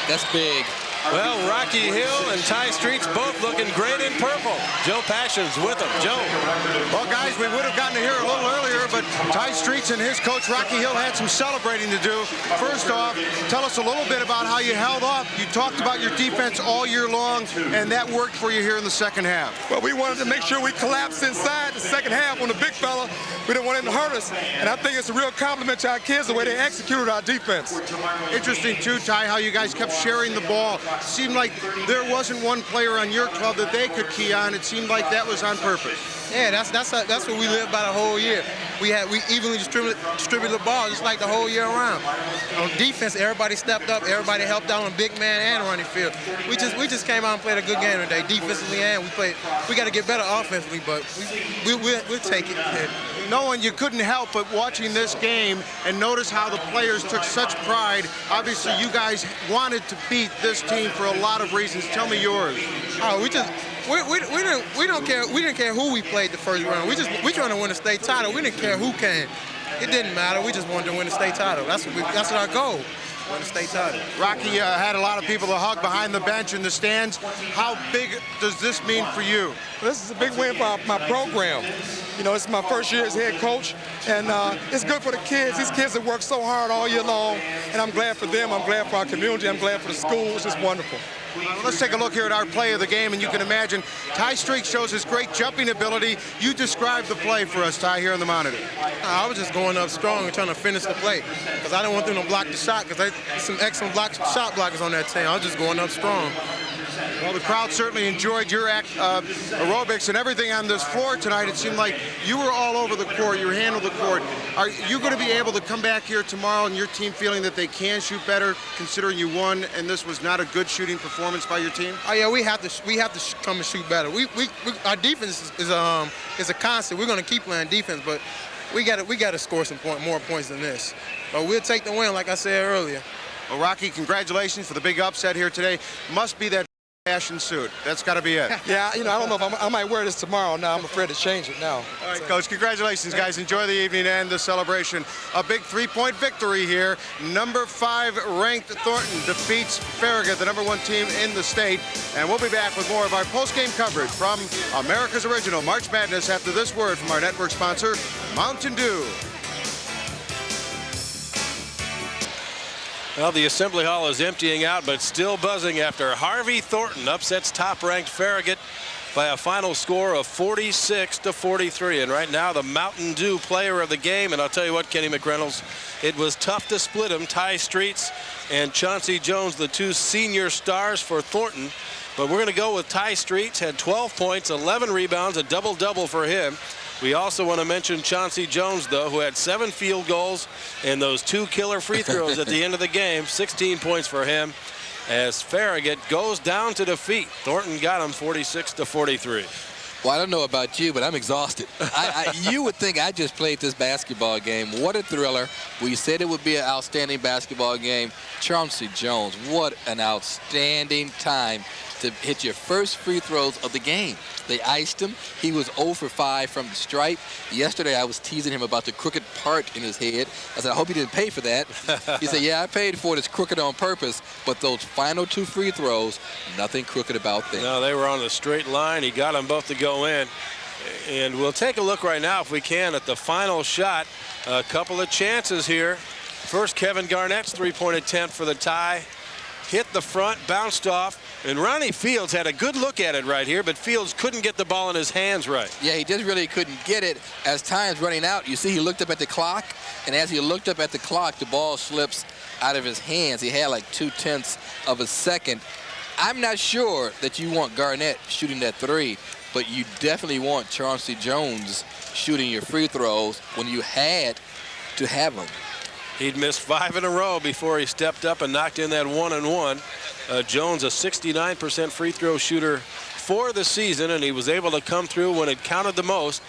That's big. Well, Rocky Hill and Ty Streets both looking great in purple. Joe Passion's with them. Joe. Well, guys, we would have gotten to here a little earlier, but Ty Streets and his coach, Rocky Hill, had some celebrating to do. First off, tell us a little bit about how you held up. You talked about your defense all year long, and that worked for you here in the second half. Well, we wanted to make sure we collapsed inside the second half on the big fella. We didn't want him to hurt us, and I think it's a real compliment to our kids the way they executed our defense. Interesting, too, Ty, how you guys kept sharing the ball. It seemed like there wasn't one player on your club that they could key on. It seemed like that was on purpose. Yeah, that's what we lived by the whole year. We evenly distributed the ball just like the whole year around. On defense, everybody stepped up, everybody helped out on big man and running field. We just came out and played a good game today, defensively, and we got to get better offensively, but we'll take it. Knowing you couldn't help but watching this game and notice how the players took such pride. Obviously, you guys wanted to beat this team for a lot of reasons. Tell me yours. Oh, we don't care. We didn't care who we played the first round. We trying to win the state title. We didn't care who came. It didn't matter. We just wanted to win the state title. That's our goal. Win the state title. Rocky had a lot of people to hug behind the bench in the stands. How big does this mean for you? This is a big win for my program. You know, it's my first year as head coach, and it's good for the kids. These kids have worked so hard all year long, and I'm glad for them. I'm glad for our community. I'm glad for the school. It's just wonderful. Let's take a look here at our play of the game, and you can imagine Ty Streak shows his great jumping ability. You describe the play for us, Ty, here on the monitor. I was just going up strong and trying to finish the play because I didn't want them to block the shot because there's some excellent shot blockers on that team. I was just going up strong. Well, the crowd certainly enjoyed your aerobics and everything on this floor tonight. It seemed like you were all over the court. You handled the court. Are you going to be able to come back here tomorrow and your team feeling that they can shoot better, considering you won and this was not a good shooting performance by your team? Oh yeah, we have to come and shoot better. Our defense is a constant. We're going to keep playing defense, but we got to score some more points than this. But we'll take the win, like I said earlier. Well, Rocky, congratulations for the big upset here today. Must be that fashion suit. That's got to be it. Yeah, you know, I don't know if I might wear this tomorrow. Now I'm afraid to change it now. All right, Coach, congratulations, guys. Enjoy the evening and the celebration. A big three-point victory here. Number 5 ranked Thornton defeats Farragut, the number 1 team in the state. And we'll be back with more of our post-game coverage from America's Original March Madness after this word from our network sponsor, Mountain Dew. Well, the Assembly Hall is emptying out, but still buzzing after Harvey Thornton upsets top-ranked Farragut by a final score of 46-43. And right now, the Mountain Dew player of the game. And I'll tell you what, Kenny McReynolds, it was tough to split them. Ty Streets and Chauncey Jones, the 2 senior stars for Thornton. But we're going to go with Ty Streets, had 12 points, 11 rebounds, a double-double for him. We also want to mention Chauncey Jones, though, who had 7 field goals and those 2 killer free throws at the end of the game. 16 points for him as Farragut goes down to defeat. Thornton got him 46-43. Well, I don't know about you, but I'm exhausted. You would think I just played this basketball game. What a thriller. We said it would be an outstanding basketball game. Chauncey Jones, what an outstanding time to hit your first free throws of the game. They iced him. He was 0 for 5 from the stripe. Yesterday, I was teasing him about the crooked part in his head. I said, I hope he didn't pay for that. He said, yeah, I paid for it. It's crooked on purpose. But those final 2 free throws, nothing crooked about them. No, they were on a straight line. He got them both to go in. And we'll take a look right now, if we can, at the final shot. A couple of chances here. First, Kevin Garnett's three-point attempt for the tie. Hit the front, bounced off, and Ronnie Fields had a good look at it right here, but Fields couldn't get the ball in his hands right. Yeah, he just really couldn't get it. As time's running out, you see he looked up at the clock, and as he looked up at the clock, the ball slips out of his hands. He had like 0.2 of a second. I'm not sure that you want Garnett shooting that 3, but you definitely want Chauncey Jones shooting your free throws when you had to have them. He'd missed 5 in a row before he stepped up and knocked in that 1-and-1. Jones, a 69% free throw shooter for the season, and he was able to come through when it counted the most.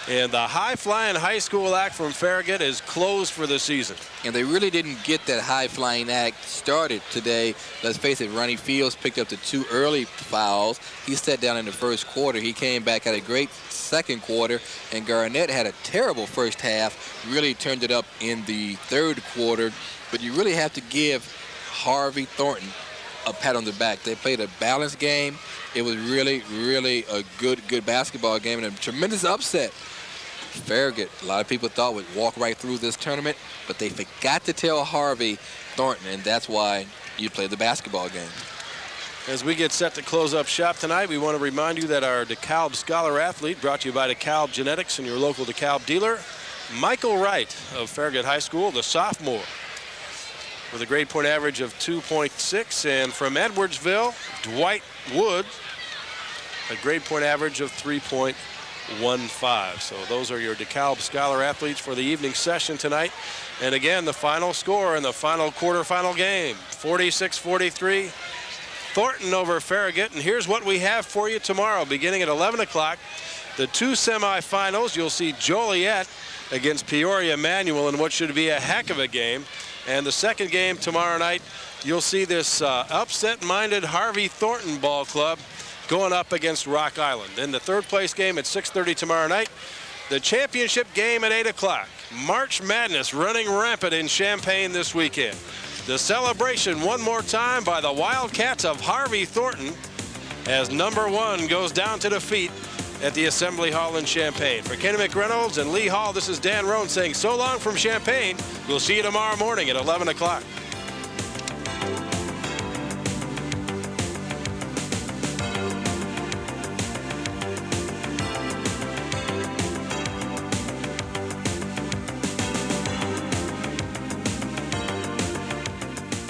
And the high-flying high school act from Farragut is closed for the season. And they really didn't get that high-flying act started today. Let's face it, Ronnie Fields picked up the 2 early fouls. He sat down in the first quarter. He came back at a great second quarter, and Garnett had a terrible first half, really turned it up in the third quarter. But you really have to give Harvey Thornton a pat on the back. They played a balanced game. It was really, really a good basketball game and a tremendous upset. Farragut, a lot of people thought would walk right through this tournament, but they forgot to tell Harvey Thornton, and that's why you play the basketball game. As we get set to close up shop tonight, we want to remind you that our DeKalb Scholar Athlete, brought to you by DeKalb Genetics and your local DeKalb dealer, Michael Wright of Farragut High School, the sophomore, with a grade point average of 2.6. And from Edwardsville, Dwight Wood, a grade point average of 3.15. So those are your DeKalb Scholar Athletes for the evening session tonight. And again, the final score in the final quarterfinal game, 46-43. Thornton over Farragut. And here's what we have for you tomorrow, beginning at 11 o'clock. The 2 semifinals, you'll see Joliet against Peoria Manual in what should be a heck of a game. And the second game tomorrow night, you'll see this upset-minded Harvey Thornton ball club going up against Rock Island. Then the third place game at 6:30 tomorrow night. The championship game at 8 o'clock. March Madness running rampant in Champaign this weekend. The celebration one more time by the Wildcats of Harvey Thornton as number 1 goes down to defeat at the Assembly Hall in Champaign. For Kenny McReynolds and Lee Hall, this is Dan Roan saying so long from Champaign. We'll see you tomorrow morning at 11 o'clock.